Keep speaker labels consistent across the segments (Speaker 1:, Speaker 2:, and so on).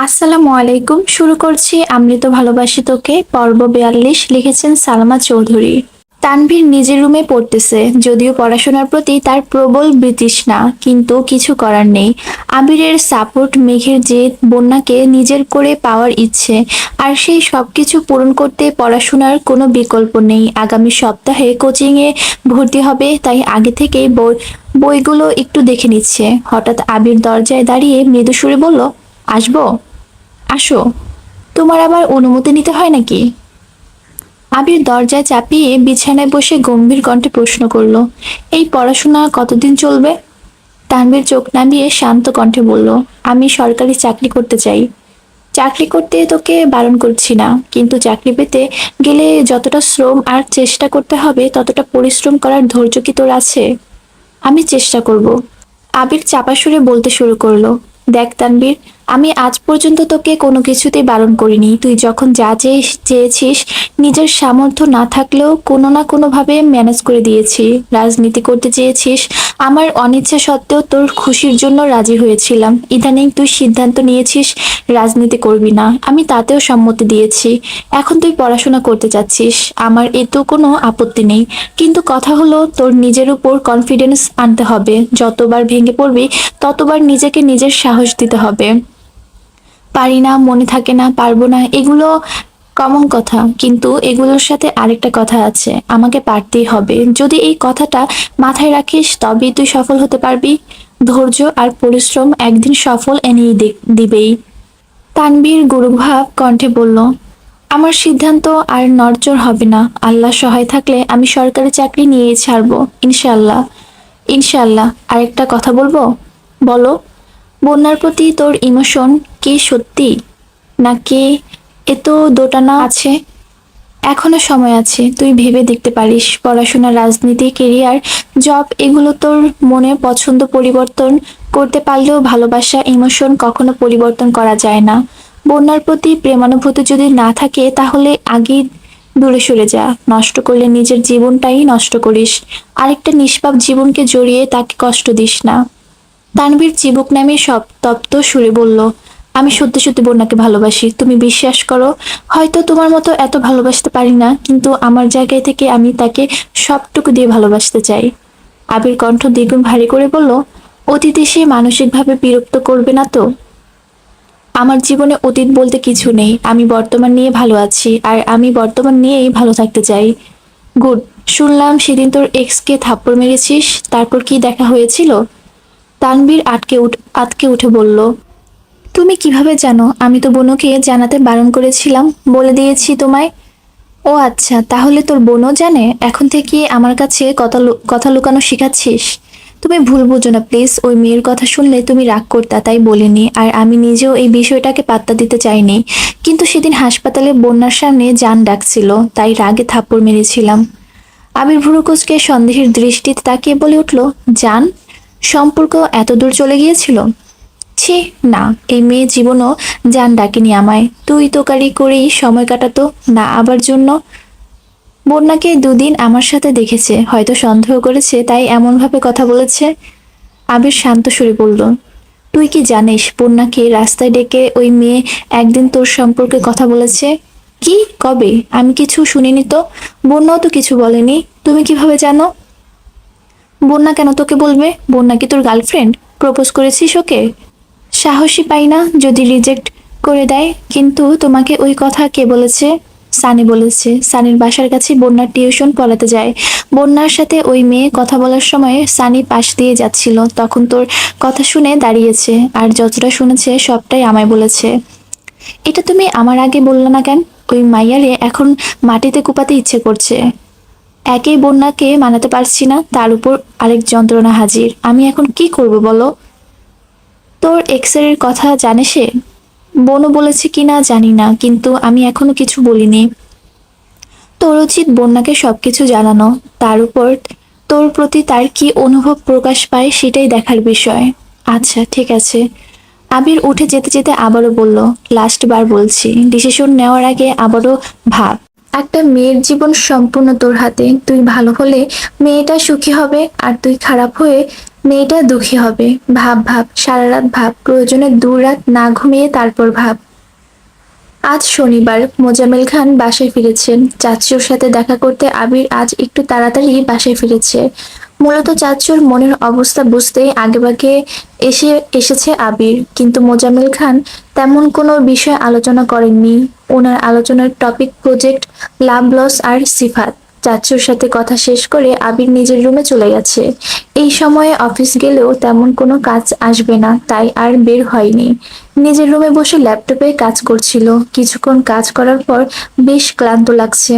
Speaker 1: আসসালামু আলাইকুম। শুরু করছি আমৃত ভালোবাসি তোকে পর্ব 42। লিখেছেন সালমা চৌধুরী। তানভীর নিজের রুমে পড়তেছে, যদিও পড়াশোনার প্রতি তার প্রবল বিতৃষ্ণা, কিন্তু কিছু করার নেই। আবিরের সাপোর্ট, মেঘের জেদ, বন্যাকে নিজের করে পাওয়ার ইচ্ছে, আর সেই সবকিছু পূরণ করতে পড়াশোনার কোনো বিকল্প নেই। আগামী সপ্তাহে কোচিংয়ে ভর্তি হবে, তাই আগে থেকেই বইগুলো একটু দেখে নিচ্ছে। হঠাৎ আবির দরজায় দাঁড়িয়ে মৃদু সুরে বলল, আসবো? আসো। তোমার আবার অনুমতি নিতে হয় নাকি? আবির দরজায় চাপিয়ে বিছানায় বসে গম্ভীর কণ্ঠে প্রশ্ন করলো, এই পড়াশোনা কতদিন চলবে? তানভীর চোখ নামিয়ে শান্ত কণ্ঠে বলল, আমি সরকারি চাকরি করতে চাই। চাকরি করতে তোকে বারণ করছি না, কিন্তু চাকরি পেতে গেলে যতটা শ্রম আর চেষ্টা করতে হবে, ততটা পরিশ্রম করার ধৈর্য কি তোর আছে? আমি চেষ্টা করব। আবির চাপা সুরে বলতে শুরু করলো, দেখ তানবীর, আমি আজ পর্যন্ত তোকে কোনো কিছুতেই বারণ করিনি। তুই যখন যা চেয়েছিস, নিজের সামর্থ্য না থাকলেও কোনো না কোনোভাবে ম্যানেজ করে দিয়েছি। রাজনীতি করতে চেয়েছিস, আমার অনিচ্ছা সত্ত্বেও তোর খুশির জন্য রাজি হয়েছিলাম। ইদানিং তুই সিদ্ধান্ত নিয়েছিস রাজনীতি করবি না, আমি তাতেও সম্মতি দিয়েছি। এখন তুই পড়াশোনা করতে চাচ্ছিস, আমার এতেও কোনো আপত্তি নেই। কিন্তু কথা হলো, তোর নিজের উপর কনফিডেন্স আনতে হবে। যতবার ভেঙে পড়বি, ততবার নিজেকে নিজের সাহস দিতে হবে। পারি না, মনে থাকে না, পারবো না, এগুলো কমন কথা, কিন্তু এগুলোর সাথে আরেকটা কথা আছে, আমাকে পারতেই হবে। যদি এই কথাটা মাথায় রাখিস, তবেই তুই সফল হতে পারবি। ধৈর্য আর পরিশ্রম একদিন সফল এনেই দিবেই। তানভীর গুরুভাব কণ্ঠে বলল, আমার সিদ্ধান্ত আর নড়চড় হবে না। আল্লাহ সহায় থাকলে আমি সরকারি চাকরি নিয়েই ছাড়বো, ইনশাল্লাহ। ইনশাল্লাহ। আরেকটা কথা বলবো? বলো। বন্যার প্রতি তোর ইমোশন কি সত্যি, নাকি এত দোটানা আছে? এখনো সময় আছে, তুই ভেবে দেখতে পারিস। পড়াশোনা, রাজনীতি, কেরিয়ার, জব, এগুলো তোর মনে পছন্দ পরিবর্তন করতে পারলেও ভালোবাসা, ইমোশন কখনো পরিবর্তন করা যায় না। বন্যার প্রতি প্রেমানুভূতি যদি না থাকে, তাহলে আগেই দূরে সরে যা। নষ্ট করলে নিজের জীবনটাই নষ্ট করিস। আরেকটা নিষ্পাপ জীবনকে জড়িয়ে তাকে কষ্ট দিস না। তানভীর চিবুক নামিয়ে তপ্ত সুরে বলল, আমি সত্যি সত্যি বন্যাকে ভালোবাসি, তুমি বিশ্বাস করো। হয়তো তোমার মতো এত ভালোবাসতে পারি না, কিন্তু আমার জায়গায় থেকে আমি তাকে সবটুকু দিয়ে ভালোবাসতে চাই। আবির কণ্ঠ দ্বিগুণ ভারী করে বলল, অতীত এসে মানসিকভাবে বিরক্ত করবে না তো? আমার জীবনে অতীত বলতে কিছু নেই। আমি বর্তমান নিয়ে ভালো আছি, আর আমি বর্তমান নিয়েই ভালো থাকতে চাই। গুড। শুনলাম সেদিন তোর এক্সকে থাপ্পড় মেরেছিস, তারপর কি দেখা হয়েছিল? তানভীর আটকে উঠে বলল, তুমি কিভাবে জানো? আমি তো বোনকে জানাতে বারণ করেছিলাম, বলে দিয়েছি তোমায়। ও আচ্ছা, তাহলে তোর বোনও জানে? এখন থেকে আমার কাছে কথা লুকানো শিখাচ্ছিস? তুমি ভুল বুঝো না প্লিজ। ওই মেয়ের কথা শুনলে তুমি রাগ করতা, তাই বলিনি। আর আমি নিজেও এই বিষয়টাকে পাত্তা দিতে চাইনি, কিন্তু সেদিন হাসপাতালে বন্যার সামনে জান ডাকছিল, তাই রাগে থাপ্পড় মেরেছিলাম। আবির ভ্রু কুঁচকে সন্দেহের দৃষ্টিতে তাকিয়ে বলে উঠল, জান? সম্পর্ক এত দূর চলে গিয়েছিল? ছি, না, এই মেয়ে জীবনও জান ডাকেনি আমায়। তুই তোকারি করেই সময় কাটাতো না আবার জন্য। বন্যাকে দুদিন আমার সাথে দেখেছে, হয়তো সন্দেহ করেছে, তাই এমনভাবে কথা বলেছে। আবির শান্ত সুরে বলল, তুই কি জানিস বন্যাকে রাস্তায় ডেকে ওই মেয়ে একদিন তোর সম্পর্কে কথা বলেছে? কি? কবে? আমি কিছু শুনিনি তো। বন্যাও তো কিছু বলেনি। তুমি কিভাবে জানো? বন্যা কেন তোকে বলবে? বন্যা কি তোর গার্লফ্রেন্ড? প্রপোজ করেছিস ওকে? সাহসী পাই না যদি রিজেক্ট করে দেয়। কিন্তু তোমাকে ওই কথা কে বলেছে? সানি বলেছে। সানির বাসার কাছে বন্যার টিউশন পড়াতে যায়। বন্যার সাথে ওই মেয়ে কথা বলার সময় সানি পাশ দিয়ে যাচ্ছিল, তখন তোর কথা শুনে দাঁড়িয়েছে, আর যতটা শুনেছে সবটাই আমায় বলেছে। এটা তুমি আমার আগে বললো না কেন? ওই মাইয়ারে এখন মাটিতে কুপাতে ইচ্ছে করছে। একেই বন্যাকে মানাতে পারছি না, তার উপর আরেক যন্ত্রণা হাজির। আমি এখন কি করব বলো? তোর এক্সের কথা জানে সে? বোনও বলেছে কিনা জানি না, কিন্তু আমি এখনো কিছু বলিনি। তোর উচিত বন্যাকে সবকিছু জানানো। তার উপর তোর প্রতি তার কি অনুভব প্রকাশ পায় সেটাই দেখার বিষয়। আচ্ছা, ঠিক আছে। আবির উঠে যেতে যেতে আবারও বলল, লাস্ট বার বলছি, ডিসিশন নেওয়ার আগে আবারও ভাব। একটা মেয়ের জীবন সম্পূর্ণ তোর হাতে। তুই ভালো হলে মেয়েটা সুখী হবে, আর তুই খারাপ হয়ে মেয়েটা দুঃখী হবে। ভাব ভাব, সারা রাত ভাব, প্রয়োজনে 2 রাত না ঘুমিয়ে তারপর ভাব। আজ শনিবার, মোজাম্মেল খান বাসায় ফিরেছেন। চাচ্চুর সাথে দেখা করতে আবির আজ একটু তাড়াতাড়ি বাসায় ফিরেছে। মূলত চাচ্চুর মনের অবস্থা বুঝতেই আগেভাগে এসেছে আবির, কিন্তু মোজাম্মেল খান তেমন কোনো বিষয় আলোচনা করেননি। ওনার আলোচনার টপিক প্রজেক্ট লাভ লস আর সিফাত। চাচ্চুর সাথে কথা শেষ করে আবির নিজের রুমে চলে গেছে। এই সময়ে অফিস গেলেও তেমন কোনো কাজ আসবে না, তাই আর বের হয়নি। নিজের রুমে বসে ল্যাপটপে কাজ করছিল। কিছুক্ষণ কাজ করার পর বেশ ক্লান্ত লাগছে,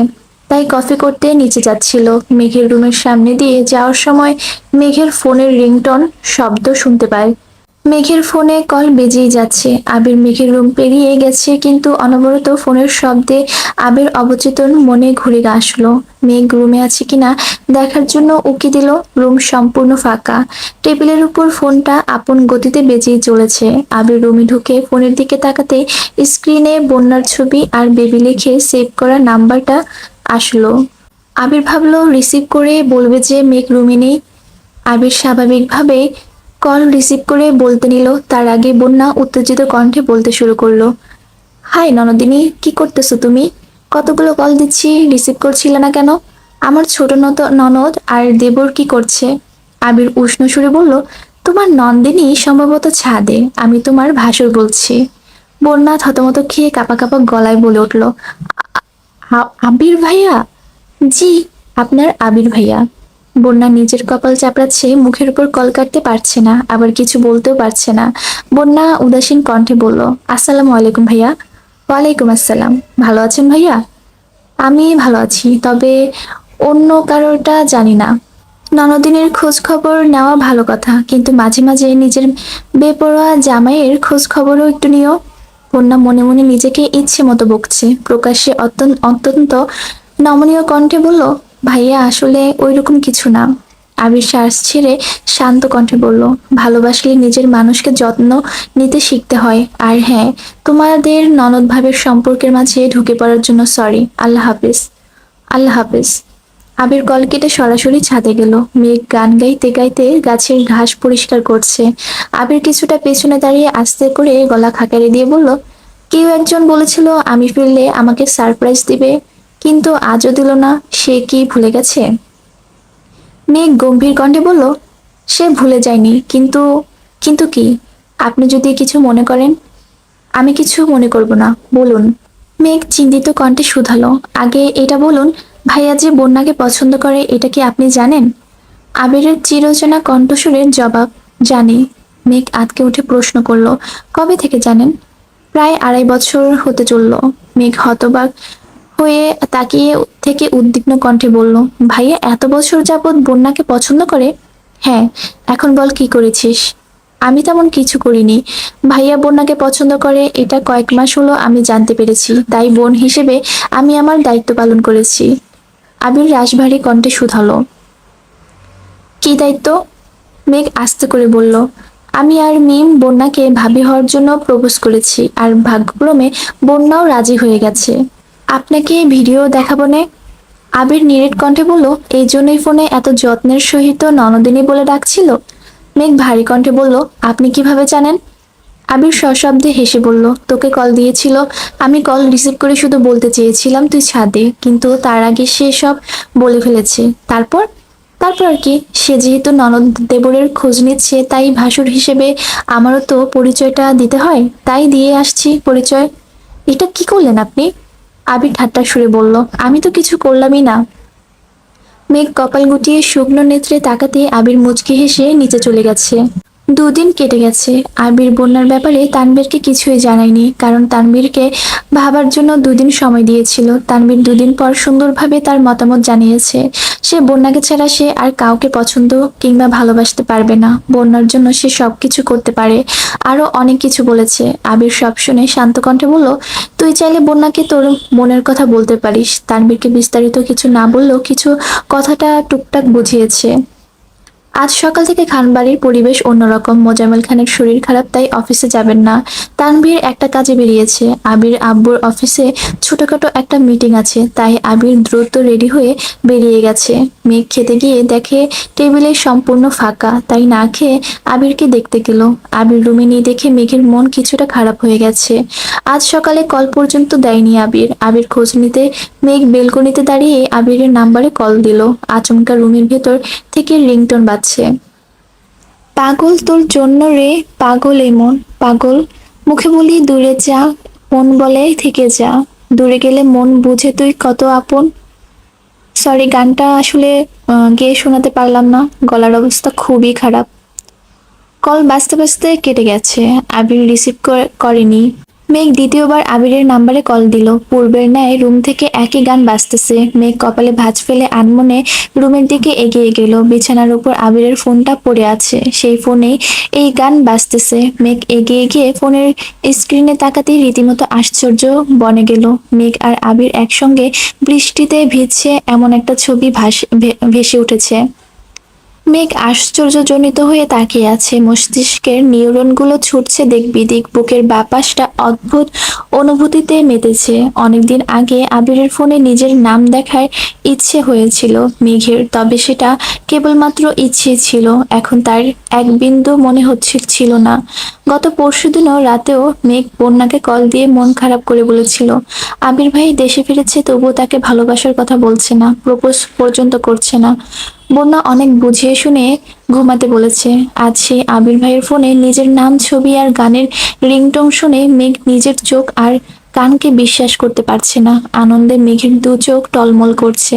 Speaker 1: তাই কফি করতে নিচে যাচ্ছিল। মেঘের রুমের সামনে দিয়ে যাওয়ার সময় মেঘের ফোনের রিংটন শব্দ শুনতে পায়। মেঘের ফোনে কল বেজেই যাচ্ছে। আবির মেঘের রুম পেরিয়ে গেছে, কিন্তু অনবরত ফোনের শব্দে আবির অবচেতন মনে ঘুরে আসলো মেঘ রুমে আছে কিনা দেখার জন্য উকি দিল। রুম সম্পূর্ণ ফাঁকা। টেবিলের উপর ফোনটা আপন গতিতে বেজেই চলেছে। আবির রুমে ঢুকে ফোনের দিকে তাকাতে স্ক্রিনে বন্যার ছবি আর বেবি লিখে সেভ করা নাম্বারটা আসলো। আবির ভাবলো রিসিভ করে বলবে যে মেঘ রুমে নেই। আবির স্বাভাবিকভাবে কল রিসিভ করে বলতে নিল, তার আগে বন্যা উত্তেজিত কণ্ঠে বলতে শুরু করলো, হাই ননদিনী, কি করতেছো তুমি? কতগুলো কল দিচ্ছি, রিসিভ করছিলে না কেন? আমার ছোট ননদ আর দেবর কি করছে? আবির উষ্ণ সুরে বলল, তোমার নন্দিনী সম্ভবত ছাদে, আমি তোমার ভাসুর বলছি। বন্যা থতমত খেয়ে কাঁপা কাঁপা গলায় বলে উঠল, আবির ভাইয়া? জি, আপনার আবির ভাইয়া। বন্যা নিজের কপাল চাপড়াচ্ছে, মুখের উপর কল কাটতে পারছে না, আবার কিছু বলতেও পারছে না। বন্যা উদাসীন কণ্ঠে বলল, আসসালামু আলাইকুম ভাইয়া। ওয়ালাইকুম আসসালাম। ভালো আছেন ভাইয়া? আমি ভালো আছি, তবে অন্য কারোরটা জানি না। ননদিনের খোঁজ খবর নেওয়া ভালো কথা, কিন্তু মাঝে মাঝে নিজের বেপরোয়া জামাইয়ের খোঁজ খবরও একটু নিও। বন্যা মনে মনে নিজেকে ইচ্ছে মতো বকছে। প্রকাশ্যে অত্যন্ত নমনীয় কণ্ঠে বলল, ভাইয়া আসলে ওইরকম কিছু না। আবির শ্বাস ছেড়ে শান্ত কণ্ঠে বলল, ভালোবাসলে নিজের মানুষকে যত্ন নিতে শিখতে হয়। আর হ্যাঁ, তোমাদের ননদ ভাবের সম্পর্কের মাঝে ঢুকে পড়ার জন্য সরি। আল্লাহ হাফিজ। আল্লাহ হাফিজ। আবির কল কেটে সরাসরি ছাদে গেল। মেঘ গান গাইতে গাইতে গাছের ঘাস পরিষ্কার করছে। আবির কিছুটা পেছনে দাঁড়িয়ে আস্তে করে গলা খাকারি দিয়ে বলল, কেউ একজন বলেছিল আমি ফিরলে আমাকে সারপ্রাইজ দিবে, কিন্তু আজও দিল না। সে কি ভুলে গেছে? মেঘ গম্ভীর কণ্ঠে বলল, সে ভুলে যায়নি, কিন্তু কিন্তু কি? আপনি যদি কিছু মনে করেন। আমি কিছু মনে করব না, বলুন। মেঘ চিন্তিত কণ্ঠে শুধালো, আগে এটা বলুন, ভাইয়া যে বন্যাকে পছন্দ করে এটা কি আপনি জানেন? আবিরের চিরচেনা কণ্ঠস্বরের জবাব, জানি। মেঘ আঁতকে উঠে প্রশ্ন করলো, কবে থেকে জানেন? প্রায় 2.5 বছর হতে চলল। মেঘ হতবাক হয়ে তাকিয়ে থেকে উদ্বিগ্ন কণ্ঠে বলল, ভাইয়া এত বছর যাবৎ বন্যাকে পছন্দ করে? হ্যাঁ। এখন বল কি করেছিস? আমি তেমন কিছু করিনি। ভাইয়া বন্যাকে পছন্দ করে এটা কয়েক মাস হলো আমি জানতে পেরেছি, তাই বোন হিসেবে আমি আমার দায়িত্ব পালন করেছি। আবির রাশভারী কণ্ঠে শুধালো, কি দায়িত্ব? মেঘ আস্তে করে বলল, আমি আর মিম বন্যাকে ভাবি হওয়ার জন্য প্রপোজ করেছি, আর ভাগ্যক্রমে বন্যাও রাজি হয়ে গেছে। আপনাকে ভিডিও দেখাবো নে। আবির নিরেট কণ্ঠে বলল, এই জন্যই ফোনে এত যত্নের সহিত ননদিনী বলে ডাকছিল। মেঘ ভারী কণ্ঠে বলল, আপনি কিভাবে জানেন? আবির সশব্দে হেসে বলল, তোকে কল দিয়েছিল। আমি কল রিসিভ করে শুধু বলতে চেয়েছিলাম তুই ছাদে, কিন্তু তার আগে সে সব বলে ফেলেছে। তারপর? তারপর আর কি? সে যেহেতু ননদ দেবরের খোঁজ নিচ্ছে, তাই ভাসুর হিসেবে আমারও তো পরিচয়টা দিতে হয়, তাই দিয়ে আসছি পরিচয়। এটা কি করলেন আপনি? আবির ঠাট্টার সুরে বলল, আমি তো কিছু করলামই না। মেঘ কপাল গুটিয়ে শুকনো নেত্রে তাকাতে আবির মুচকি হেসে নিচে চলে গেছে। 2 দিন কেটে গেছে। আবির বন্যার ব্যাপারে তানবীরকে কিছুই জানায়নি, কারণ তানবীরকে ভাবার জন্য 2 দিন সময় দিয়েছিল। তানবীর 2 দিন পর সুন্দরভাবে তার মতামত জানিয়েছে। সে বন্যাকে ছাড়া সে আর কাউকে পছন্দ কিংবা ভালোবাসতে পারবে না। বন্যার জন্য সে সবকিছু করতে পারে, আরো অনেক কিছু বলেছে। আবির সব শুনে শান্ত কণ্ঠে বলল, তুই চাইলে বন্যাকে তোর মনের কথা বলতে পারিস। তানবীরকে বিস্তারিত কিছু না বললেও কিছু কথাটা টুকটাক বুঝিয়েছে। আজ সকাল থেকে খানবাড়ির পরিবেশ অন্যরকম। মোজাম্মেল খানের শরীর খারাপ, তাই অফিসে যাবেন না। তানভীর একটা কাজে বেরিয়েছে। আবির আব্বুর অফিসে ছোটখাটো একটা মিটিং আছে, তাই আবির দ্রুত রেডি হয়ে বেরিয়ে গেছে। মেঘ খেতে গিয়ে দেখে টেবিলে সম্পূর্ণ ফাঁকা, তাই না খেয়ে আবিরকে দেখতে গেল। আবির রুমে নিয়ে দেখে মেঘের মন কিছুটা খারাপ হয়ে গেছে। আজ সকালে কল পর্যন্ত দেয়নি আবির। আবির খোঁজ নিতে মেঘ বেলকনিতে দাঁড়িয়ে আবিরের নাম্বারে কল দিল। আচমকা রুমের ভেতর থেকে রিংটোন বাজছে। পাগল তোর জন্য রে, পাগল এমন পাগল। মুখে বলি দূরে যা, মন বলে থেকে যা। দূরে গেলে মন বুঝে তুই কত আপন। সরি, গানটা আসলে গেয়ে শোনাতে পারলাম না, গলার অবস্থা খুবই খারাপ। কল বাজতে বাজতে কেটে গেছে। আবির রিসিভ করেনি। মেঘ দ্বিতীয়বার আবিরের নাম্বারে কল দিল। পূর্বের ন্যায় রুম থেকে একই গান বাজতেছে। মেঘ কপালে ভাঁজ ফেলে আনমনে রুমের দিকে এগিয়ে গেল। বিছানার উপর আবিরের ফোনটা পড়ে আছে, সেই ফোনেই এই গান বাজতেছে। মেঘ এগিয়ে গিয়ে ফোনের স্ক্রিনে তাকাতেই রীতিমতো আশ্চর্য বনে গেল। মেঘ আর আবির একসঙ্গে বৃষ্টিতে ভিজছে, এমন একটা ছবি ভেসে উঠেছে। মেঘ আশ্চর্যজনিত হয়ে তাকিয়ে আছে। মস্তিষ্কের নিউরনগুলো ছুটছে দিক বিদিক। বুকের বাপাসটা অদ্ভুত অনুভূতিতে মেতেছে। অনেকদিন আগে আবিরের ফোনে নিজের নাম দেখার ইচ্ছে হয়েছিল মেঘের, তবে সেটা কেবলমাত্র ইচ্ছে ছিল। এখন তার এক বিন্দু মনে ছিল না। গত পরশুদিনও রাতেও মেঘ বন্যাকে কল দিয়ে মন খারাপ করে বলেছিল আবির ভাই দেশে ফিরেছে, তবুও তাকে ভালোবাসার কথা বলছে না, প্রপোজ পর্যন্ত করছে না। বন্যা অনেক বুঝিয়ে শুনে ঘুমাতে বলেছে। আজ সেই আবির ভাইয়ের ফোনে নিজের নাম, ছবি আর গানের রিংটোন শুনে মেঘ নিজের চোখ আর কানকে বিশ্বাস করতে পারছে না। আনন্দে মেঘের দু চোখ টলমল করছে।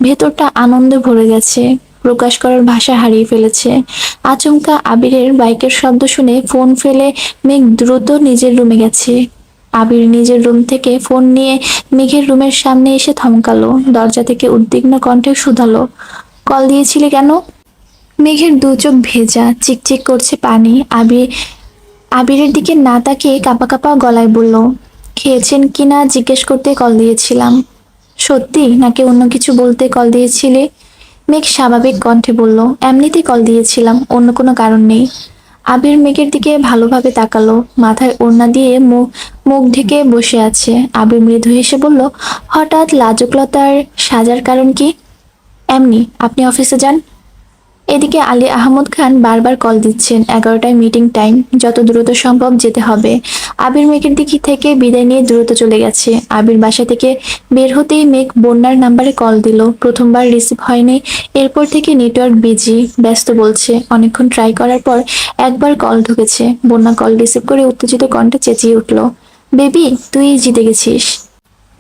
Speaker 1: ভেতরটা আনন্দে ভরে গেছে, প্রকাশ করার ভাষা হারিয়ে ফেলেছে। আচমকা আবিরের বাইকের শব্দ শুনে ফোন ফেলে মেঘ দ্রুত নিজের রুমে গেছে। আবির নিজের রুম থেকে ফোন নিয়ে মেঘের রুমের সামনে এসে থমকালো। দরজা থেকে উদ্বিগ্ন কণ্ঠে শুধালো, কল দিয়েছিলে কেন? মেঘের দু চোখ ভেজা, চিকচিক করছে পানি। আবিরের দিকে না তাকিয়ে কাঁপা কাঁপা গলায় বলল, খেয়েছেন কিনা জিজ্ঞেস করতে কল দিয়েছিলাম। সত্যি নাকি অন্য কিছু বলতে কল দিয়েছিলে? মেঘ স্বাভাবিক কণ্ঠে বলল, এমনিতেই কল দিয়েছিলাম, অন্য কোনো কারণ নেই। আবির মেঘের দিকে ভালোভাবে তাকালো। মাথায় ওড়না দিয়ে মুখ মুখ ঢেকে বসে আছে। আবির মৃদু হেসে বলল, হঠাৎ লাজুকলতার সাজার কারণ কি? এমনি, আপনি অফিসে যান। এদিকে আলী আহমদ খান বারবার কল দিচ্ছেন, 11টায় মিটিং টাইম, যত দ্রুত সম্ভব যেতে হবে। আবির মেঘের দিক থেকে বিদায় নিয়ে দ্রুত চলে গেছে। আবির বাসা থেকে বের হতেই মেঘ বন্যার নাম্বারে কল দিল। প্রথমবার রিসিভ হয়নি, এরপর থেকে নেটওয়ার্ক বিজি, ব্যস্ত বলছে। অনেকক্ষণ ট্রাই করার পর একবার কল ঢুকেছে। বন্যা কল রিসিভ করে উত্তেজিত কণ্ঠে চেঁচিয়ে উঠল, বেবি তুই জিতে গেছিস।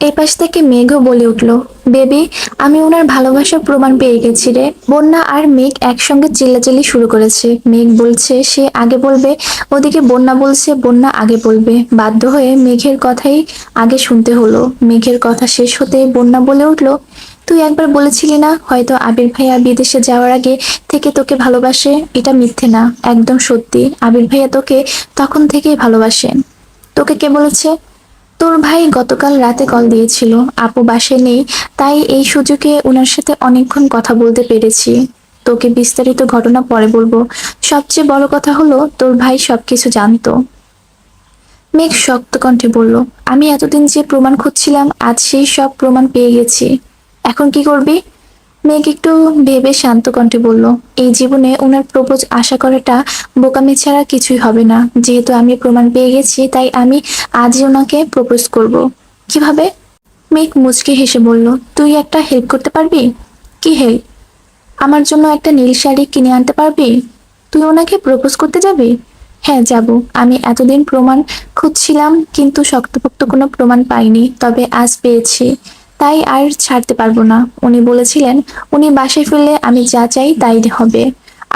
Speaker 1: এই পাশ থেকে মেঘও বলে উঠল, বেবি আমি ওনার ভালোবাসার প্রমাণ পেয়ে গেছি রে। বন্যা আর মেঘ একসঙ্গে চিল্লাচিল্লি শুরু করেছে। মেঘ বলছে সে আগে বলবে, ওদিকে বন্যা বলছে বন্যা আগে বলবে। বাধ্য হয়ে মেঘের কথাই আগে শুনতে হলো। মেঘের কথা শেষ হতে বন্যা বলে উঠল, তুই একবার বলেছিলি না হয়তো আবির ভাইয়া বিদেশে যাওয়ার আগে থেকে তোকে ভালোবাসে। এটা মিথ্যে না, একদম সত্যি। আবির ভাইয়া তোকে তখন থেকেই ভালোবাসেন। তোকে কে বলেছে? তোর ভাই গতকাল রাতে কল দিয়েছিল, আপু বাসায় নেই, তাই এই সুযোগে ওনার সাথে অনেকক্ষণ কথা বলতে পেরেছি। তোকে বিস্তারিত ঘটনা পরে বলবো। সবচেয়ে বড় কথা হলো তোর ভাই সবকিছু জানতো। মেঘ শক্ত কণ্ঠে বলল, আমি এতদিন যে প্রমাণ খুঁজছিলাম আজ সেই সব প্রমাণ পেয়ে গেছি। এখন কি করবি? মেঘ একটু ভেবে শান্ত কণ্ঠে বলল, এই জীবনে ওনার প্রপোজ আশা করাটা বোকামি ছাড়া কিছুই হবে না। যেহেতু আমি প্রমাণ পেয়ে গেছি, তাই আমি আজই ওনাকে প্রপোজ করব। কিভাবে? মেঘ মুচকি হেসে বলল, তুই একটা হেল্প করতে পারবি? কি হেল্প? আমার জন্য একটা নীল শাড়ি কিনে আনতে পারবি? তুই ওনাকে প্রপোজ করতে যাবি? হ্যাঁ যাব। আমি এতদিন প্রমাণ খুঁজছিলাম, কিন্তু শক্তপোক্ত কোনো প্রমাণ পাইনি, তবে আজ পেয়েছি, তাই আর ছাড়তে পারবো না। উনি বলেছিলেন উনি বাসায় ফিরলে আমি যা চাই তাই হবে।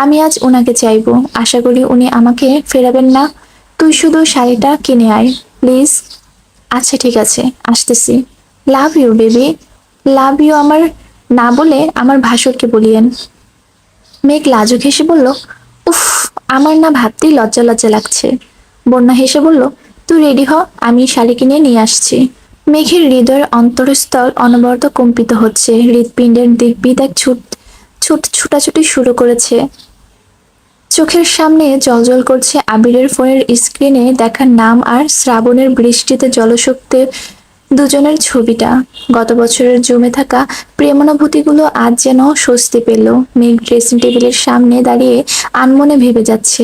Speaker 1: আমি আজ ওনাকে চাইবো, আশা করি উনি আমাকে ফেরাবেন না। তুই শুধু শাড়িটা কিনে আয় প্লিজ। আচ্ছা ঠিক আছে, আসতেছি। Love you baby. Love you আমার না বলে আমার ভাসুরকে বলিয়েন। মেঘ লাজুক হেসে বলল, উফ, আমার না ভাবতেই লজ্জা লজ্জা লাগছে। বন্যা হেসে বলল, তুই রেডি হ, আমি শাড়ি কিনে নিয়ে আসছি। মেঘের হৃদয়ের অন্তরস্থল অনবরত কম্পিত হচ্ছে। হৃৎপিণ্ডের দিক বিদিক ছুটাছুটি শুরু করেছে। চোখের সামনে জ্বলজ্বল করছে আবিরের ফোনের স্ক্রিনে দেখা নাম আর শ্রাবণের বৃষ্টিতে জলশক্তির দুজনের ছবিটা। গত বছরের জমে থাকা প্রেমানুভূতিগুলো আজ যেন স্বস্তি পেল। মেঘ ড্রেসিং টেবিলের সামনে দাঁড়িয়ে আনমনে ভেবে যাচ্ছে।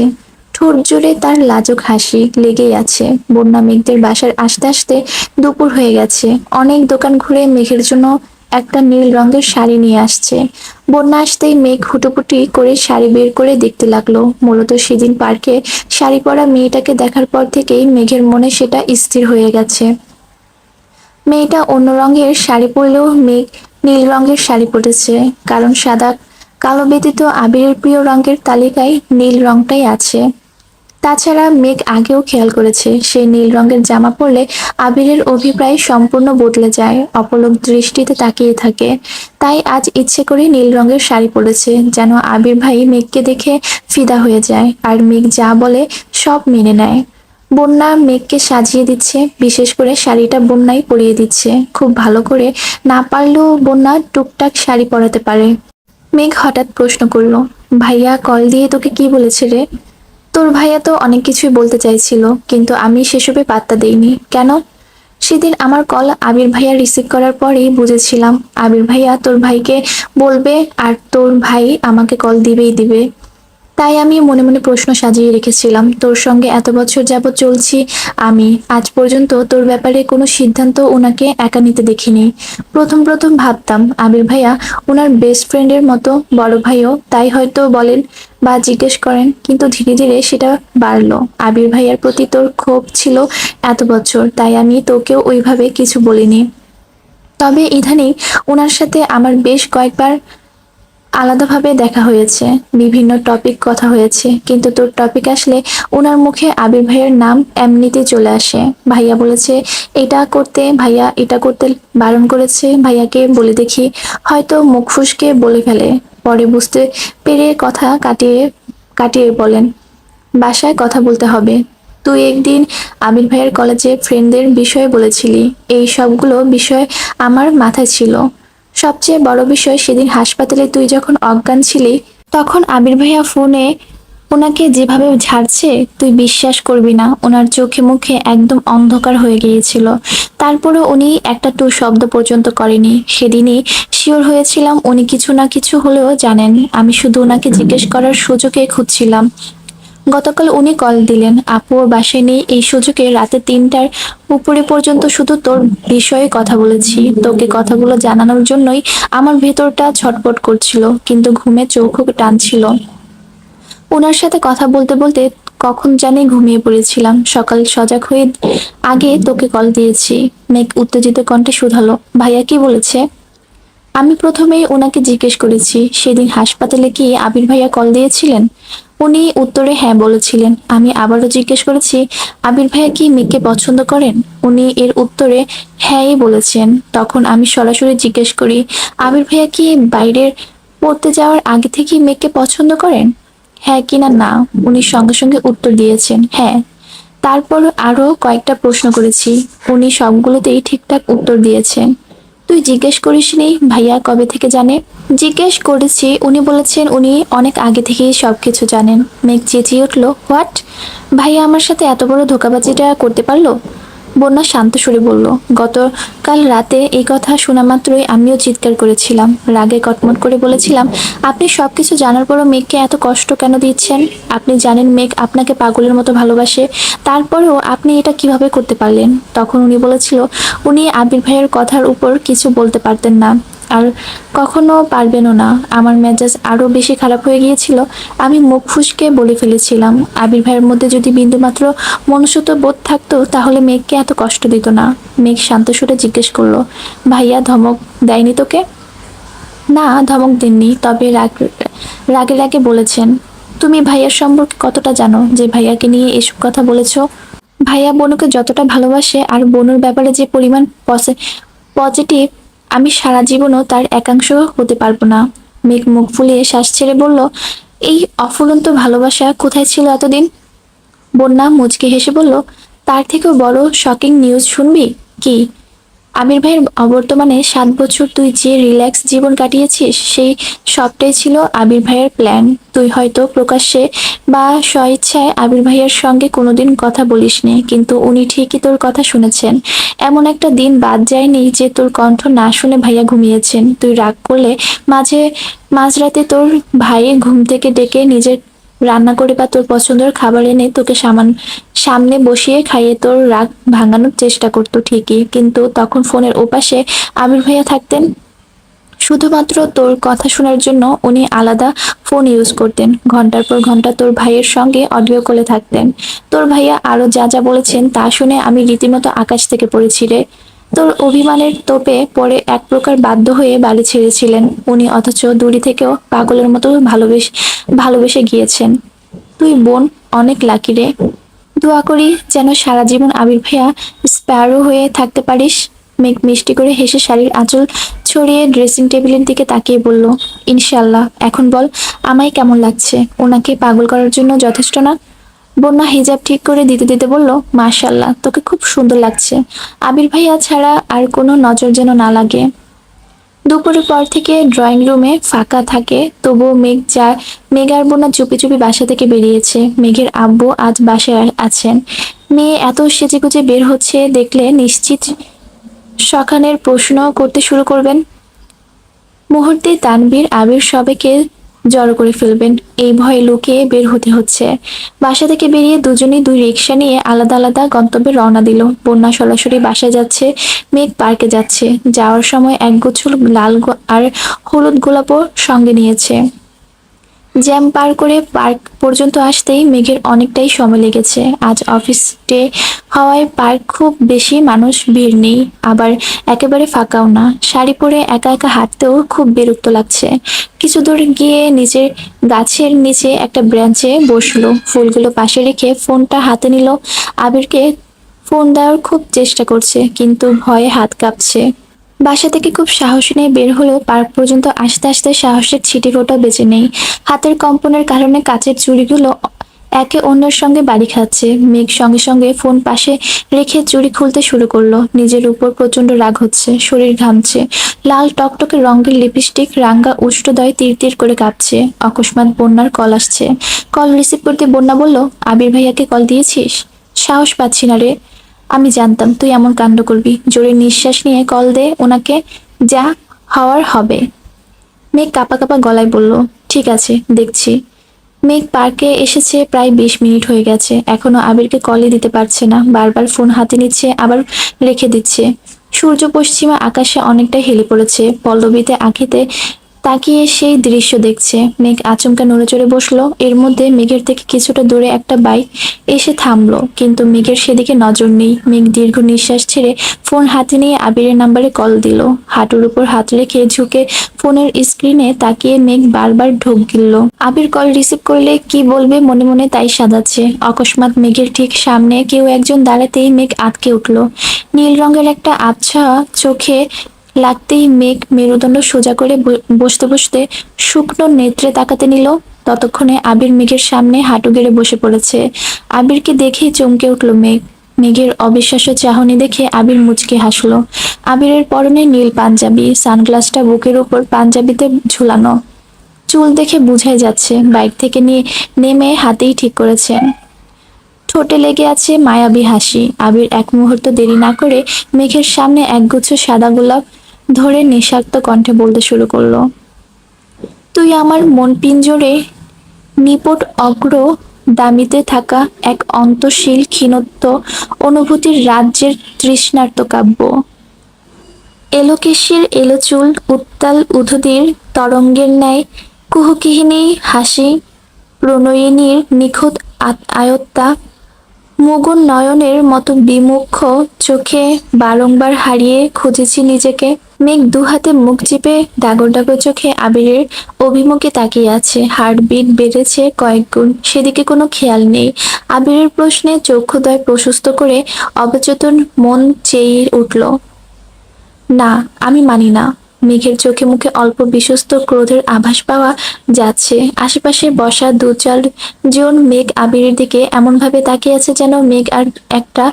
Speaker 1: ঠোঁট জুড়ে তার লাজুক হাসি লেগেই আছে। বন্যা মেঘদের বাসার আসতে আসতে দুপুর হয়ে গেছে। অনেক দোকান ঘুরে মেঘের জন্য একটা নীল রঙের শাড়ি নিয়ে আসছে। বন্যা আসতেই মেঘ হুটোপুটি করে শাড়ি বের করে দেখতে লাগলো। মূলত সেদিন পার্কে শাড়ি পরা মেয়েটাকে দেখার পর থেকেই মেঘের মনে সেটা স্থির হয়ে গেছে। মেয়েটা অন্য রঙের শাড়ি পরলেও মেঘ নীল রঙের শাড়ি পরেছে, কারণ সাদা কালো ব্যতীত আবিরের প্রিয় রঙের তালিকায় নীল রংটাই আছে। তাছাড়া মেঘ আগেও খেয়াল করেছে সেই নীল রঙের জামা পরলে আবিরের অভিপ্রায় সম্পূর্ণ বদলে যায়, অপলক দৃষ্টিতে তাকিয়ে থাকে। তাই আজ ইচ্ছে করে নীল রঙের শাড়ি পরেছে, যেন আবির ভাই মেঘকে দেখে ফিদা হয়ে যায় আর মেঘ যা বলে সব মেনে নেয়। বন্যা মেঘকে সাজিয়ে দিচ্ছে, বিশেষ করে শাড়িটা বন্যাই পরিয়ে দিচ্ছে। খুব ভালো করে না পারলেও বন্যা টুকটাক শাড়ি পরাতে পারে। মেঘ হঠাৎ প্রশ্ন করলো, ভাইয়া কল দিয়ে তোকে কি বলেছে রে? তোর ভাইয়া তো অনেক কিছুই বলতে চাইছিল, কিন্তু আমি সেসবে পাত্তা দেইনি। কেন? সেদিন আমার কল আবির ভাইয়া রিসিভ করার পরেই বুঝেছিলাম আবির ভাইয়া তোর ভাইকে বলবে আর তোর ভাই আমাকে কল দিবেই দিবে। তাই আমি মনে মনে প্রশ্ন সাজিয়ে রেখেছিলাম। তোর সঙ্গে এত বছর যাবৎ চলছি আমি, আজ পর্যন্ত তোর ব্যাপারে কোনো সিদ্ধান্ত ওনাকে একা নিতে দেখিনি। প্রথম প্রথম ভাবতাম আবির ভাইয়া ওনার বেস্ট ফ্রেন্ডের মতো, বড় ভাইও তাই হয়তো বলেন বা জিজ্ঞেস করেন, কিন্তু ধীরে ধীরে সেটা বাড়লো। আবির ভাইয়ার প্রতি তোর ক্ষোভ ছিল এত বছর, তাই আমি তোকেও ওইভাবে কিছু বলিনি। তবে ইদানিং ওনার সাথে আমার বেশ কয়েকবার আলাদাভাবে দেখা হয়েছে, বিভিন্ন টপিক কথা হয়েছে, কিন্তু তোর টপিক আসলে ওনার মুখে আবির ভাইয়ের নাম এমনিতে চলে আসে। ভাইয়া বলেছে এটা করতে, ভাইয়া এটা করতে বারণ করেছে, ভাইয়াকে বলে দেখি, হয়তো মুখ ফুসকে বলে ফেলে। পরে বুঝতে পেরে কথা কাটিয়ে কাটিয়ে বলেন, বাসায় কথা বলতে হবে। তুই একদিন আবির ভাইয়ের কলেজে ফ্রেন্ডদের বিষয়ে বলেছিলি, এই সবগুলো বিষয় আমার মাথায় ছিল। সবচেয়ে বড় বিষয়, সেদিন হাসপাতালে তুই যখন অজ্ঞান ছিলি, তখন আবির ভাইয়া ফোনে ওনাকে যেভাবে ঝাড়ছে তুই বিশ্বাস করবি না, ওনার চোখে মুখে একদম অন্ধকার হয়ে গিয়েছিল। তারপরে উনি একটা টু শব্দ পর্যন্ত করেনি। সেদিনই শিওর হয়েছিলাম উনি কিছু না কিছু হলেও জানেন। আমি শুধু ওনাকে জিজ্ঞেস করার সুযোগে খুঁজছিলাম। গতকাল উনি কল দিলেন, আপু ওর বাসায় নেই, এই সুযোগে রাতে 3টার উপরে পর্যন্ত শুধু তোর বিষয়ে কথা বলেছি। তোকে কথাগুলো জানানোর জন্যই আমার ভেতরটা ছটফট করছিল, কিন্তু ঘুমে চোখও টানছিল। ওনার সাথে কথা বলতে বলতে কখন জানি ঘুমিয়ে পড়েছিলাম। সকাল সজাগ হয়ে আগে তোকে কল দিয়েছি। মেঘ উত্তেজিত কণ্ঠে শুধালো, ভাইয়া কি বলেছে? আমি প্রথমেই ওনাকে জিজ্ঞেস করেছি, সেদিন হাসপাতালে কি আবির ভাইয়া কল দিয়েছিলেন? উনি উত্তরে হ্যাঁ বলেছিলেন। আমি আবারও জিজ্ঞেস করেছি, আবির ভাইয়া কি মেঘকে পছন্দ করেন? উনি এর উত্তরে হ্যাঁই বলেছেন। তখন আমি সরাসরি জিজ্ঞেস করি, আবির ভাইয়া কি বাইরের পড়তে যাওয়ার আগে থেকেই মেঘকে পছন্দ করেন? হ্যাঁ কিনা না? উনি সঙ্গে সঙ্গে উত্তর দিয়েছেন হ্যাঁ। তারপর আরো কয়েকটা প্রশ্ন করেছি, উনি সবগুলোতেই ঠিকঠাক উত্তর দিয়েছেন। তুই জিজ্ঞেস করিসনি ভাইয়া কবে থেকে জানে? জিজ্ঞেস করেছি, উনি বলেছেন উনি অনেক আগে থেকেই সবকিছু জানেন। মেঘ চেঁচিয়ে উঠল, হোয়াট? ভাইয়া আমার সাথে এত বড় ধোঁকাবাজিটা করতে পারলো? বন্যা শান্ত সুরে বলল, গতকাল রাতে এই কথা শোনা মাত্রই আমিও চিৎকার করেছিলাম। রাগে কটমট করে বলেছিলাম, আপনি সবকিছু জানার পরও মেঘকে এত কষ্ট কেন দিচ্ছেন? আপনি জানেন মেঘ আপনাকে পাগলের মতো ভালোবাসে, তারপরেও আপনি এটা কিভাবে করতে পারলেন? তখন উনি বলেছিল উনি আবির ভাইয়ের কথার উপর কিছু বলতে পারতেন না, আর কখনো পারবেনও না। আমার মেজাজ আরো বেশি খারাপ হয়ে গিয়েছিল। আমি মুখ ফুসকে বলে ফেলেছিলাম, আবির ভাইয়ের মধ্যে যদি বিন্দুমাত্র মনুষ্যত্ব বোধ থাকতো তাহলে মেঘকে এত কষ্ট দিত না। মেঘ শান্ত সুরে জিজ্ঞেস করলো, ভাইয়া ধমক দেয়নি তোকে? না, ধমক দেননি, তবে রাগে রাগে বলেছেন, তুমি ভাইয়ার সম্পর্কে কতটা জানো যে ভাইয়াকে নিয়ে এসব কথা বলেছো? ভাইয়া বনুকে যতটা ভালোবাসে আর বনুর ব্যাপারে যে পরিমাণ পজিটিভ, আমি সারা জীবনও তার একাংশ হতে পারবো না। মেঘ মুখ ফুলিয়ে শ্বাস ছেড়ে বলল, এই অফুরন্ত ভালোবাসা কোথায় ছিল এতদিন? বন্যা মুচকি হেসে বলল, তার থেকেও বড় শকিং নিউজ শুনবি? কি? আবির ভাইয়ের অবর্তমানে 7 বছর তুই যে রিল্যাক্স জীবন কাটিয়েছিস সেই সবটাই ছিল আবির ভাইয়ের প্ল্যান। তুই হয়তো প্রকাশ্যে বা স্বইচ্ছায় আবির ভাইয়ের সঙ্গে কোনোদিন কথা বলিসনি, কিন্তু উনি ঠিকই তোর কথা শুনেছেন। এমন একটা দিন বাদ যায়নি যে তোর কণ্ঠ না শুনে ভাইয়া ঘুমিয়েছেন। তুই রাগ করলে মাঝে মাঝরাতে তোর ভাই ঘুম থেকে ডেকে নিজের রান্না করে বা তোর পছন্দের খাবার এনে তোকে সামনে বসিয়ে খাইয়ে তোর রাগ ভাঙানোর চেষ্টা করতো ঠিকই, কিন্তু তখন ফোনের ওপাশে আবির ভাইয়া থাকতেন। শুধুমাত্র তোর কথা শোনার জন্য উনি আলাদা ফোন ইউজ করতেন। ঘন্টার পর ঘন্টা তোর ভাইয়ের সঙ্গে অডিও কলে থাকতেন। তোর ভাইয়া আরো যা যা বলেছেন তা শুনে আমি রীতিমতো আকাশ থেকে পড়েছি রে। তোর অভিমানের তোপে পড়ে এক প্রকার বাধ্য হয়ে বাড়ি ছেড়েছিলেন উনি, অথচ দূরে থেকেও পাগলের মতো ভালোবেসে গিয়েছেন। তুই বোন অনেক লাকি রে। দোয়া করি যেন সারা জীবন আবির ভাইয়া স্প্যারো হয়ে থাকতে পারিস। মেঘ মিষ্টি করে হেসে শাড়ির আঁচল ছড়িয়ে ড্রেসিং টেবিলের দিকে তাকিয়ে বলল, ইনশাল্লাহ। এখন বল, আমায় কেমন লাগছে? ওনাকে পাগল করার জন্য যথেষ্ট না? বন্যা হিজাব ঠিক করে দিতে দিতে বলল, মাশাল্লাহ, তোকে খুব সুন্দর লাগছে। আবির ভাইয়া ছাড়া আর কোনো নজর যেন না লাগে। দুপুরের পর থেকে ড্রয়িং রুমে ফাঁকা থাকে, তবুও মেঘ আর বোনা চুপি চুপি বাসা থেকে বেরিয়েছে। মেঘের আব্বু আজ বাসায় আছেন। মেয়ে এত সেজেগুজে বের হচ্ছে দেখলে নিশ্চিত শখানের প্রশ্ন করতে শুরু করবেন। মুহূর্তে তানভীর আবির সবাইকে জড়ো করে ফেলবেন, এই ভয়ে লুকিয়ে বের হতে হচ্ছে। বাসা থেকে বেরিয়ে দুজনেই দুই রিক্সা নিয়ে আলাদা আলাদা গন্তব্যে রওনা দিল। বন্যা সরাসরি বাসায় যাচ্ছে, মেঘ পার্কে যাচ্ছে। যাওয়ার সময় একগুচ্ছ আর হলুদ গোলাপও সঙ্গে নিয়েছে। জ্যাম পার করে পার্ক পর্যন্ত আসতেই মেঘের অনেকটাই সময় লেগেছে। আজ অফিস ডে হওয়ায় পার্ক খুব বেশি মানুষ ভিড় নেই, আবার একেবারে ফাঁকাও না। শাড়ি পরে একা একা হাঁটতেও খুব বিরক্ত লাগছে। কিছু দূর গিয়ে নিজের গাছের নিচে একটা ব্রাঞ্চে বসলো, ফুলগুলো পাশে রেখে ফোনটা হাতে নিল। আবিরকে ফোন দেওয়ার খুব চেষ্টা করছে, কিন্তু ভয়ে হাত কাঁপছে। বাসা থেকে খুব সাহস নিয়ে বের হলেও পার্ক পর্যন্ত আসতে আসতে সাহসের ছিটে ফোঁটা বেঁচে নেই। হাতের কম্পনের কারণে কাচের চুড়িগুলো একে অন্যের সঙ্গে বাড়ি খাচ্ছে। মেঘ সঙ্গে সঙ্গে ফোন পাশে রেখে চুড়ি খুলতে শুরু করলো। নিজের উপর প্রচন্ড রাগ হচ্ছে, শরীর ঘামছে। লাল টকটকে রঙের লিপস্টিক রাঙ্গা উষ্ঠদয় তীর তীর করে কাঁপছে। অকস্মাৎ বন্যার কল আসছে। কল রিসিভ করতে বন্যা বলল, আবির ভাইয়াকে কল দিয়েছিস? সাহস পাচ্ছি না রে। আমি জানতাম তুই এমন কাণ্ড করবি। জোরে নিঃশ্বাস নিয়ে কল দে ওনাকে, যা হওয়ার হবে। মেঘ কাঁপা কাঁপা গলায় বলল, ঠিক আছে, দেখছি। মেঘ পার্কে এসেছে প্রায় 20 মিনিট হয়ে গেছে, এখনো আবিরকে কলই দিতে পারছে না। বারবার ফোন হাতে নিচ্ছে, আবার রেখে দিচ্ছে। সূর্য পশ্চিমা আকাশে অনেকটা হেলে পড়েছে, পল্লবীতে আঁখিতে তাকিয়ে সেই দৃশ্য দেখছে। মেঘ আচমকা নড়ে চড়ে বসলো। এর মধ্যে মেঘের থেকে কিছুটা দূরে একটা বাইক এসে থামলো, কিন্তু মেঘের সেদিকে নজর নেই। মেঘ দীর্ঘ নিঃশ্বাস ছেড়ে ফোন হাতে নিয়ে আবিরের নাম্বারে কল দিল। হাঁটুর উপর হাত রেখে ঝুঁকে ফোনের স্ক্রিনে তাকিয়ে মেঘ বারবার ঢোক গিলল। আবির কল রিসিভ করলে কি বলবে মনে মনে তাই সাজাচ্ছে। অকস্মাৎ মেঘের ঠিক সামনে কেউ একজন দাঁড়াতেই মেঘ আঁতকে উঠল। নীল রঙের একটা আবছা চোখে লাগতেই মেঘ মেরুদণ্ড সোজা করে বসতে বসতে শুকনো নেত্রে তাকাতে নিল। ততক্ষণে আবির মেঘের সামনে হাঁটু গেড়ে বসে পড়েছে। আবিরকে দেখেই চমকে উঠল মেঘ। মেঘের অবিশ্বাস্য চাহনি দেখে আবির মুচকে হাসলো। আবিরের পরনে নীল পাঞ্জাবি, সানগ্লাসটা বুকের উপর পাঞ্জাবিতে ঝুলানো। চুল দেখে বোঝাই যাচ্ছে বাইক থেকে নেমে হাতেই ঠিক করেছেন। ঠোঁটে লেগে আছে মায়াবী হাসি। আবির এক মুহূর্ত দেরি না করে মেঘের সামনে একগুচ্ছ সাদা গোলাপ ধরে নিঃস্বার্থ কণ্ঠে বলতে শুরু করলো, তুই আমার মন পিঞ্জরে নিপট অগ্র দামিতে থাকা এক অন্তশীল ক্ষীণত্ব অনুভূতির রাজ্যের তৃষ্ণার্ত কাব্য। এলোকেশীর এলো চুল, উত্তাল উধুদির তরঙ্গের ন্যায় কুহকিহিনী হাসি, প্রণয়িনীর নিখুঁত আয়ত্তা, মুগুর নয়নের মতো বিমুখ চোখে বারংবার হারিয়ে খুঁজেছি নিজেকে। মেঘ দুহাতে মুখ চিপে ডাগর ডাগর চোখে আবিরের অভিমুখে তাকিয়ে আছে। হার্টবিট বেড়েছে কয়েক গুণ, সেদিকে কোনো খেয়াল নেই। আবিরের প্রশ্নে চক্ষুদ্বয় প্রশস্ত করে অবচেতন মন চেয়ে উঠল। না, আমি মানি না। মেঘের চোখে মুখে অল্প বিশ্বস্ত ক্রোধের আভাস পাওয়া যাচ্ছে। আশেপাশে বসা 2-4 জন মেঘ আবিরের দিকে এমনভাবে তাকিয়ে আছে যেন মেঘ আর একটা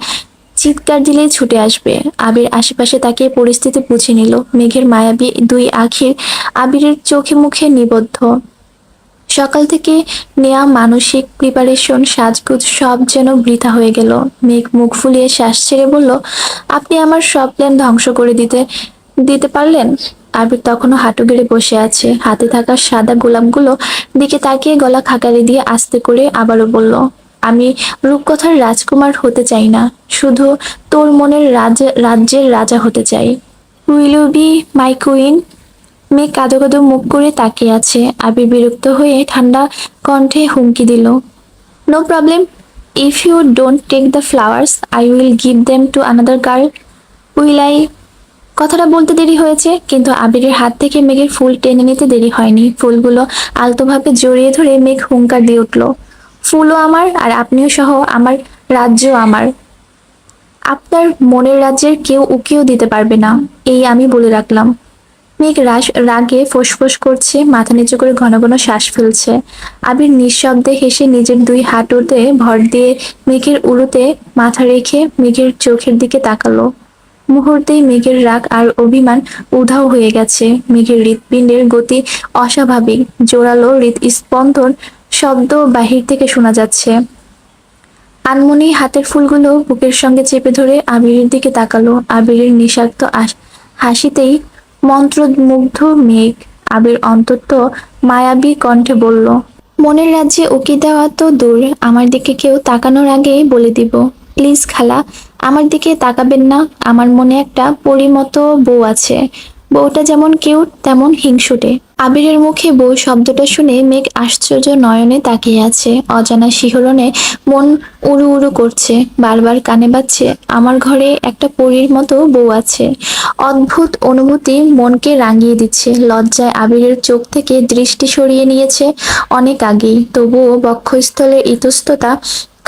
Speaker 1: চিৎকার দিলেই ছুটে আসবে। আবির আশেপাশে তাকিয়ে পরিস্থিতি বুঝে নিল। মেঘের মায়াবী দুই আখির আবিরের চোখে মুখে নিবদ্ধ। সকাল থেকে নেয়া মানসিক প্রিপারেশন, সাজগোজ সব যেন বৃথা হয়ে গেল। মেঘ মুখ ফুলিয়ে শ্বাস ছেড়ে বলল, আপনি আমার সব প্ল্যান ধ্বংস করে দিতে দিতে পারলেন। আবির তখনও হাঁটু গেড়ে বসে আছে, হাতে থাকা সাদা গোলাপগুলো দিকে তাকিয়ে গলা খাকারি দিয়ে আস্তে করে আবারও বলল, আমি রূপকথার রাজকুমার হতে চাই না, শুধু তোর মনের রাজ্যের রাজা হতে চাই। Will you be my queen? মেয়ে কাঁদো কাঁদো মুখ করে তাকিয়ে আছে। আবির বিরক্ত হয়ে ঠান্ডা কণ্ঠে হুমকি দিল, no problem, if you don't take the flowers I will give them to another girl. Will I? কথাটা বলতে দেরি হয়েছে, কিন্তু আবিরের হাত থেকে মেঘের ফুল টেনে নিতে দেরি হয়নি। ফুলগুলো আলতোভাবে জড়িয়ে ধরে মেঘ হুংকার দিয়ে উঠল, ফুলও আমার, আর আপনিও সহ, আমার রাজ্য আমার। আপনার মনের রাজ্যের কেউ উকিও দিতে পারবে না, এই আমি বলে রাখলাম। মেঘ রাগে ফোঁসফোঁস করছে, মাথা নিচু করে ঘন ঘন শ্বাস ফেলছে। আবির নিঃশব্দে হেসে নিজের দুই হাঁটুতে ভর দিয়ে মেঘের উড়োতে মাথা রেখে মেঘের চোখের দিকে তাকালো। মুহূর্তেই মেঘের রাগ আর অভিমান উধাও হয়ে গেছে। মেঘের হৃৎপিণ্ডের গতি অস্বাভাবিক, জোরালো হৃৎস্পন্দন শব্দ বাহির থেকে শোনা যাচ্ছে। আনমনি হাতের ফুলগুলো বুকের সঙ্গে চেপে ধরে আবিরের দিকে তাকালো। আবিরের নিঃস্বার্থ হাসিতেই মন্ত্রমুগ্ধ মেঘ। আবির অন্তত মায়াবী কণ্ঠে বলল, মনের রাজ্যে উকি দেওয়া তো দূর, আমার দিকে কেউ তাকানোর আগেই বলে দিব, প্লিজ খালা, আমার দিকে তাকাবেন না। আমার মনে একটা পরিমতো বউ আছে, বউটা যেমন কিউট তেমন হিংসুটে। আবিরের মুখে বউ শব্দটা শুনে মেঘ আশ্চর্য নয়নে তাকিয়ে আছে। অজানা শিহরণে মন উড়ু উড়ু করছে, বারবার কানে বাজছে, আমার ঘরে একটা পরীর মতো বউ আছে। অদ্ভুত অনুভূতি মনকে রাঙিয়ে দিচ্ছে। লজ্জায় আবিরের চোখ থেকে দৃষ্টি সরিয়ে নিয়েছে অনেক আগেই, তবুও বক্ষস্থলের ইতস্ততা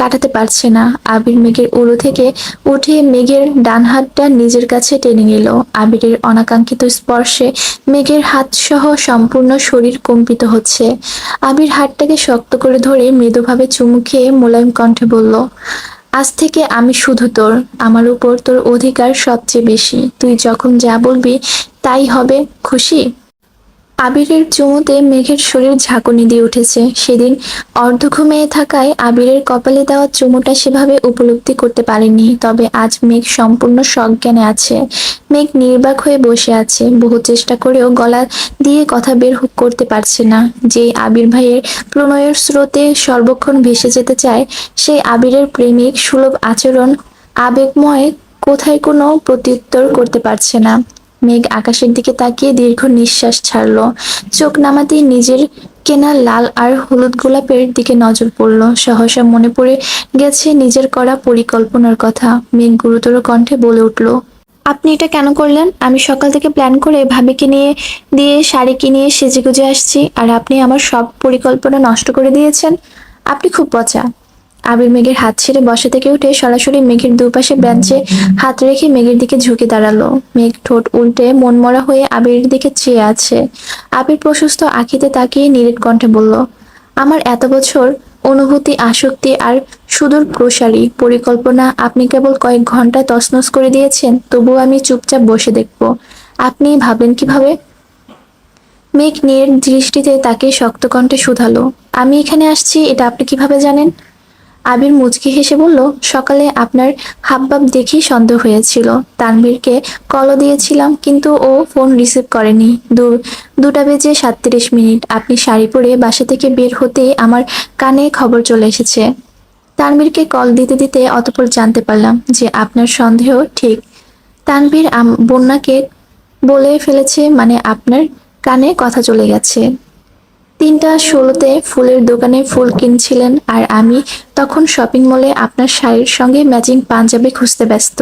Speaker 1: কাটাতে পারছে না। আবির মেঘের উড়ো থেকে উঠে মেঘের ডান হাতটা নিজের কাছে টেনে নিল। আবিরের অনাকাঙ্ক্ষিত স্পর্শে মেঘের হাত সহ সম্পূর্ণ শরীর কম্পিত হচ্ছে। আবির হাতটাকে শক্ত করে ধরে মৃদুভাবে চুমু খেয়ে মোলায়েম কণ্ঠে বলল, আজ থেকে আমি শুধু তোর, আমার উপর তোর অধিকার সবচেয়ে বেশি, তুই যখন যা বলবি তাই হবে, খুশি? আবিরের চুমুতে মেঘের শরীর ঝাঁকুনি দিয়ে উঠেছে। সেদিন অর্ধঘুমিয়ে থাকায় আবিরের কপালে দেওয়া চুমুটা সেভাবে উপলব্ধি করতে পারেনি, তবে আজ মেঘ সম্পূর্ণ সজ্ঞানে আছে। মেঘ নির্বাক হয়ে বসে আছে, বহু চেষ্টা করেও গলা দিয়ে কথা বের করতে পারছে না। যে আবির ভাইয়ের প্রণয়ের স্রোতে সর্বক্ষণ ভেসে যেতে চায়, সেই আবিরের প্রেমিক সুলভ আচরণ আবেগময় কোথায় কোনো প্রত্যুত্তর করতে পারছে না। মেঘ আকাশের দিকে তাকিয়ে দীর্ঘ নিঃশ্বাস ছাড়লো। চোখ নামাতেই নিজের কেনা লাল আর হলুদ গোলাপের দিকে নজর পড়ল। সহসা মনে পড়ে গেছে নিজের করা পরিকল্পনার কথা। মেঘ গুরুতর কণ্ঠে বলে উঠল, আপনি এটা কেন করলেন? আমি সকাল থেকে প্ল্যান করে ভাবিকে নিয়ে দিয়ে শাড়ি কিনে সেজেগুজে আসছি, আর আপনি আমার সব পরিকল্পনা নষ্ট করে দিয়েছেন। আপনি খুব পচা। আবির মেঘের হাত ছেড়ে বসা থেকে উঠে সরাসরি মেঘের দুপাশে বেঞ্চে হাত রেখে মেঘের দিকে ঝুঁকে দাঁড়ালো। মেঘ ঠোঁট উল্টে মনমরা হয়ে আবিরের দিকে চেয়ে আছে। আবির প্রশস্ত আঁখিতে তাকিয়ে নিরেট কণ্ঠে বলল, আমার এত বছর অনুভূতি, আসক্তি আর সুদূর প্রসারী পরিকল্পনা আপনি কেবল কয়েক ঘন্টায় তছনছ করে দিয়েছেন। তবুও আমি চুপচাপ বসে দেখব। আপনি ভাবলেন কিভাবে? মেঘ নিরেট দৃষ্টিতে তাকে শক্ত কণ্ঠে শুধালো, আমি এখানে আসছি এটা আপনি কিভাবে জানেন? আবির মুচকি হেসে বলল, সকালে আপনার হাবভাব দেখেই সন্দেহ হয়েছিল। তানভীরকে কলও দিয়েছিলাম, কিন্তু ও ফোন রিসিভ করেনি। 2টা বেজে 37 মিনিট আপনি শাড়ি পরে বাসা থেকে বের হতেই আমার কানে খবর চলে এসেছে। তানভীরকে কল দিতে দিতে অতঃপর জানতে পারলাম যে আপনার সন্দেহ ঠিক। তানভীর বন্যাকে বলে ফেলেছে, মানে আপনার কানে কথা চলে গেছে। 3টা 16-তে ফুলের দোকানে ফুল কিনছিলেন, আর আমি তখন শপিং মলে আপনার শাড়ির সঙ্গে ম্যাচিং পাঞ্জাবি খুঁজতে ব্যস্ত।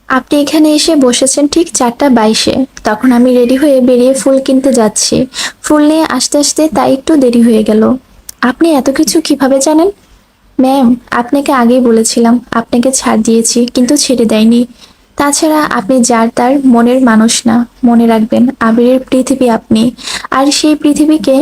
Speaker 1: আপনি এখানে এসে বসেছেন ঠিক 4টা 22-এ। তখন আমি রেডি হয়ে বেরিয়ে ফুল কিনতে যাচ্ছি। ফুল নিয়ে আসতে আসতে তাই একটু দেরি হয়ে গেল। আপনি এত কিছু কিভাবে জানেন? ম্যাম, আপনাকে আগেই বলেছিলাম, আপনাকে ছাড় দিয়েছি কিন্তু ছেড়ে দেয়নি। তাছাড়া আপনি যার তার মনের মানুষ না, মনে রাখবেন আবিরের পৃথিবী আপনি, আর সেই পৃথিবীকে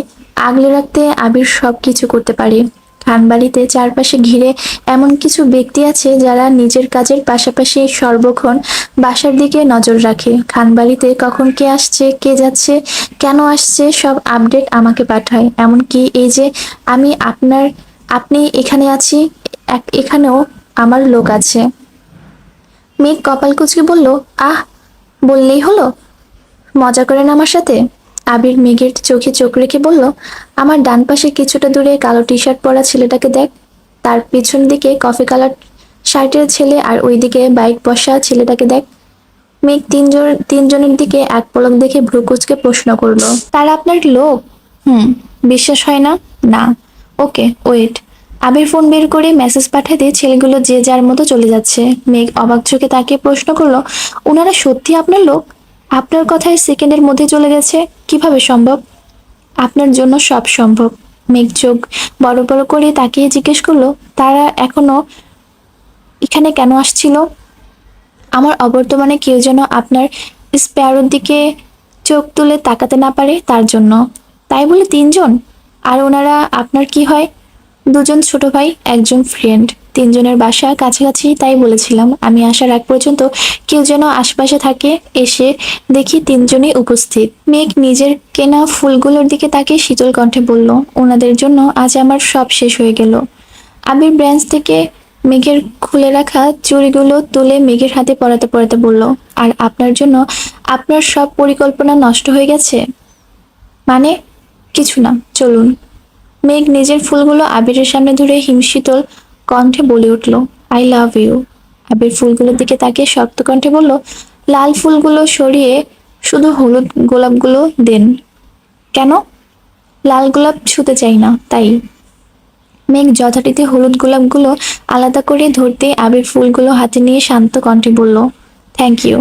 Speaker 1: আগলে রাখতে আবির সব কিছু করতে পারে। খানবাড়িতে চারপাশে ঘিরে এমন কিছু ব্যক্তি আছে যারা নিজের কাজের পাশাপাশি সর্বক্ষণ বাসার দিকে নজর রাখে। খানবাড়িতে কখন কে আসছে, কে যাচ্ছে, কেন আসছে সব আপডেট আমাকে পাঠায়। এমনকি এই যে আমি আপনি এখানে আছি, এখানেও আমার লোক আছে। মেঘ কপাল কুঁচকে বলল, আহ, বললেই হলো, মজা করেন আমার সাথে? আবির মেঘের চোখে চোখ রেখে বলল, আমার ডান পাশে কিছুটা দূরে কালো টি শার্ট পরা ছেলেটাকে দেখ, তার পিছন দিকে কফি কালার শার্টের ছেলে, আর ওইদিকে বাইক বসা ছেলেটাকে দেখ। মেঘ তিনজনের দিকে এক পলক দেখে ভ্রু কুঁচকে প্রশ্ন করলো, তারা আপনার লোক? হুম। বিশ্বাস হয় না? না। ওকে, ওয়েট। আবির ফোন বের করে মেসেজ পাঠাতে ছেলেগুলো যে যার মতো চলে যাচ্ছে। মেঘ অবাক চোখে তাকিয়ে প্রশ্ন করলো, ওনারা সত্যি আপনার লোক? আপনার কথায় সেকেন্ডের মধ্যে চলে গেছে, কিভাবে সম্ভব? আপনার জন্য সব সম্ভব। মেঘ চোখ বড় বড় করে তাকিয়ে জিজ্ঞেস করলো, তারা এখনো এখানে কেন আসছিল? আমার অবর্তমানে কেউ যেন আপনার স্প্যারোর দিকে চোখ তুলে তাকাতে না পারে তার জন্য। তাই বলে তিনজন? আর ওনারা আপনার কি হয়? দুজন ছোট ভাই, একজন ফ্রেন্ড। তিনজনের বাসা কাছাকাছি, তাই বলেছিলাম আমি আসার আগ পর্যন্ত কেউ যেন আশপাশে থাকে। এসে দেখি তিনজনই উপস্থিত। মেঘ নিজের কেনা ফুলগুলোর দিকে তাকিয়ে শীতল কণ্ঠে বলল, ওনাদের জন্য আজ আমার সব শেষ হয়ে গেল। আবির ব্রাঞ্চ থেকে মেঘের খুলে রাখা চুড়িগুলো তুলে মেঘের হাতে পরাতে পরাতে বলল, আর আপনার জন্য আপনার সব পরিকল্পনা নষ্ট হয়ে গেছে? মানে? কিছু না, চলুন। মেঘ নিজের ফুলগুলো আবিরের সামনে ধরে হিমশীতল কণ্ঠে বলে উঠল, আই লাভ ইউ। আবির ফুলগুলোর দিকে তাকিয়ে শক্ত কণ্ঠে বলল, লাল ফুলগুলো সরিয়ে শুধু হলুদ গোলাপগুলো দেন। কেন? লাল গোলাপ ছুঁতে চাই না, তাই। মেঘ যথারীতি হলুদ গোলাপগুলো আলাদা করে ধরতে আবির ফুলগুলো হাতে নিয়ে শান্ত কণ্ঠে বলল, থ্যাংক ইউ।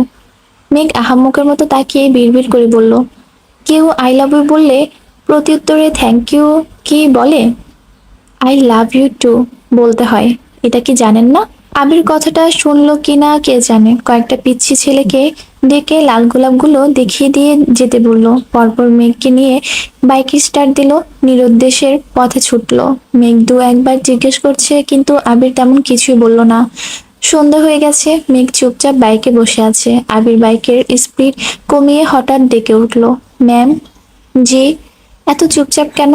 Speaker 1: মেঘ আহাম্মকের মতো তাকিয়ে বিড়বিড় করে বলল, কেউ আই লাভ ইউ বললে প্রত্যুত্তরে থ্যাংক ইউ কি বলে? আই লাভ ইউ টু বলতে হয়, এটা কি জানেন না? আবির কথাটা শুনলো কিনা কে জানে। কয়েকটা পিচ্ছি ছেলেকে ডেকে লাল গোলাপগুলো দেখিয়ে দিয়ে যেতে বলল। পরপর মেঘকে নিয়ে বাইক স্টার্ট দিল, নিরুদ্দেশের পথে ছুটলো। মেঘ দু একবার জিজ্ঞেস করছে, কিন্তু আবির তেমন কিছুই বলল না। সন্ধ্যা হয়ে গেছে, মেঘ চুপচাপ বাইকে বসে আছে। আবির বাইকের স্পিড কমিয়ে হঠাৎ ডেকে উঠল, ম্যাম। জি। এত চুপচাপ কেন?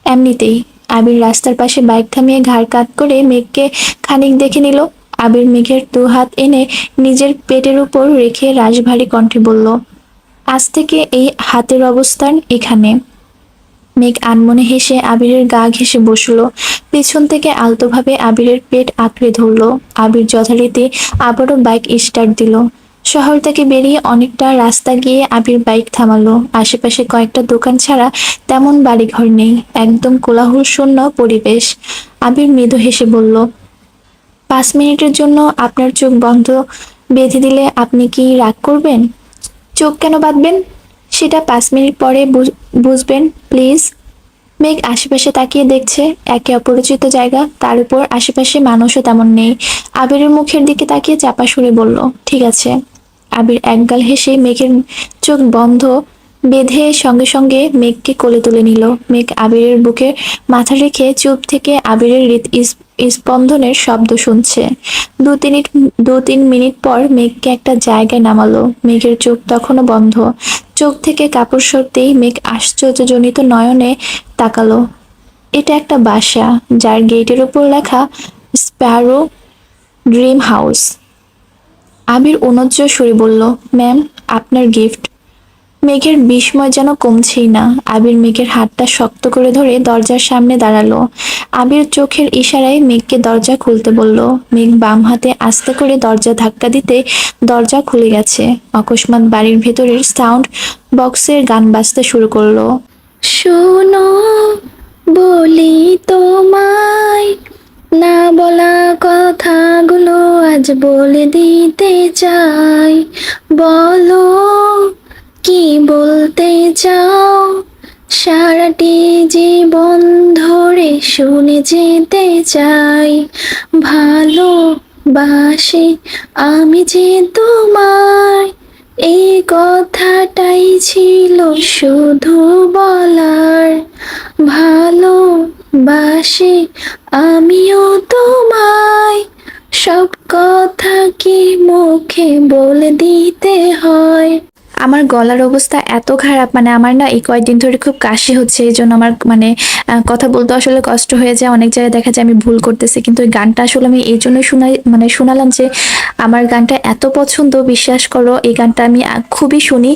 Speaker 1: এমনিতেই। আবির রাস্তার পাশে বাইক থামিয়ে ঘাড় কাত করে মেঘকে খানিক দেখে নিল। আবির মেঘের দু হাত এনে নিজের পেটের উপর রেখে রাশভারী কণ্ঠে বলল, আজ থেকে এই হাতের অবস্থান এখানে। মেঘ আনমনে হেসে আবিরের গা ঘেঁষে বসলো। পিছন থেকে আলতোভাবে আবিরের পেট আঁকড়ে ধরলো। আবির যথারীতি আবারও বাইক স্টার্ট দিল। শহর থেকে বেরিয়ে অনেকটা রাস্তা গিয়ে আবির বাইক থামালো। আশেপাশে কয়েকটা দোকান ছাড়া তেমন বাড়িঘর নেই, একদম কোলাহল শূন্য পরিবেশ। আবির মৃদু হেসে বলল, 5 মিনিটের জন্য আপনার চোখ বন্ধ বেঁধে দিলে আপনি কি রাগ করবেন? চোখ কেন বাঁধবেন? সেটা 5 মিনিট পরে বুঝবেন, প্লিজ। মেঘ আশেপাশে তাকিয়ে দেখছে, একে অপরিচিত জায়গা, তার উপর আশেপাশে মানুষও তেমন নেই। আবিরের মুখের দিকে তাকিয়ে চাপা সুরে বলল, ঠিক আছে। আবির একগাল হেসে মেঘের চোখ বন্ধ বেঁধে সঙ্গে সঙ্গে মেঘকে কোলে তুলে নিল। মেঘ আবিরের বুকে মাথা রেখে চুপ থেকে আবিরের স্পন্দনের শব্দ শুনছে। 2-3 মিনিট পর মেঘকে একটা জায়গায় নামালো। মেঘের চোখ তখনও বন্ধ। চোখ থেকে কাপড় সরতেই মেঘ আশ্চর্যজনিত নয়নে তাকালো। এটা একটা বাসা, যার গেটের উপর লেখা স্প্যারো ড্রিম হাউস। আবির অনুজ্জ সুরে বলল, ম্যাম, আপনার গিফট। মেঘের বিস্ময় যেন কমছেই না। আবির মেঘের হাতটা শক্ত করে ধরে দরজার সামনে দাঁড়ালো। আবির চোখের ইশারায় মেঘকে দরজা খুলতে বলল। মেঘ বাম হাতে আস্তে করে দরজা ধাক্কা দিতে দরজা খুলে গেছে। অকস্মাৎ বাড়ির ভেতরের সাউন্ড বক্সের গান বাজতে শুরু করলো। শোনো, বলি তোমায়, না বলা কথাগুলো আজ বলে দিতে চাই। বলো, কি বলতে চাও? সারাটি জীবন ধরে শুনে যেতে চাই। ভালোবাসি আমি যে তোমায়, এই কথাটাই ছিল শুধু বলার, ভালোবাসি আমিও তোমায়, সব কথা কি মুখে বলে দিতে হয়। আমার গলার অবস্থা এত খারাপ, মানে আমার না এই কয়েকদিন ধরে খুব কাশি হচ্ছে, এই জন্য আমার মানে কথা বলতে আসলে কষ্ট হয়ে যায়। অনেক জায়গায় দেখা যায় আমি ভুল করতেছি, কিন্তু এই গানটা আসলে আমি এই জন্য শোনালাম যে আমার গানটা এত পছন্দ, বিশ্বাস করো এই গানটা আমি খুবই শুনি।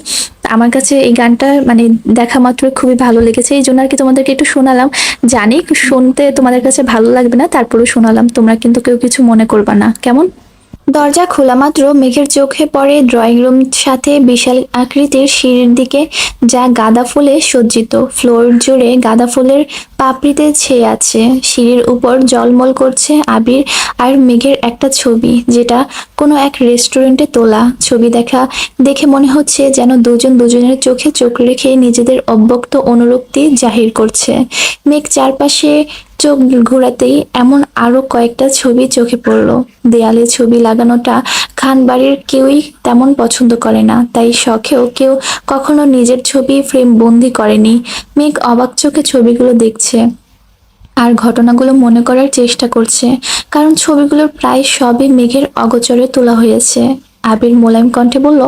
Speaker 1: আমার কাছে এই গানটা মানে দেখা মাত্র খুবই ভালো লেগেছে, এই জন্য আর কি তোমাদেরকে একটু শোনালাম। জানি শুনতে তোমাদের কাছে ভালো লাগবে না, তারপরেও শোনালাম, তোমরা কিন্তু কেউ কিছু মনে করবা না, কেমন? দরজা খোলা মাত্র মেঘের চোখে পড়ে ড্রয়িং রুম সাথে বিশাল আকৃতির সিঁড়ির দিকে, যা গাঁদা ফুলে সজ্জিত। ফ্লোর জুড়ে গাঁদা ফুলের পাপড়িতে ছেয়ে আছে। সিঁড়ির উপর জলমল করছে আবির আর মেঘের একটা ছবি, যেটা কোনো এক রেস্টুরেন্টে তোলা ছবি। দেখে মনে হচ্ছে যেন দুজন দুজনের চোখে চোখ রেখে নিজেদের অব্যক্ত অনুরক্তি জাহির করছে। মেঘ চারপাশে চোখ ঘোরাতেই এমন আরো কয়েকটা ছবি চোখে পড়ল। দেয়ালে ছবি লাগানোটা খান বাড়ির কেউই তেমন পছন্দ করে না, তাই শখেও কেউ কখনো নিজের ছবি ফ্রেম বন্দি করেনি। মেঘ অবাক চোখে ছবিগুলো দেখছে আর ঘটনাগুলো মনে করার চেষ্টা করছে, কারণ ছবিগুলোর প্রায় সবই মেঘের অগোচরে তোলা হয়েছে। আবির মোলায়েম কণ্ঠে বলল,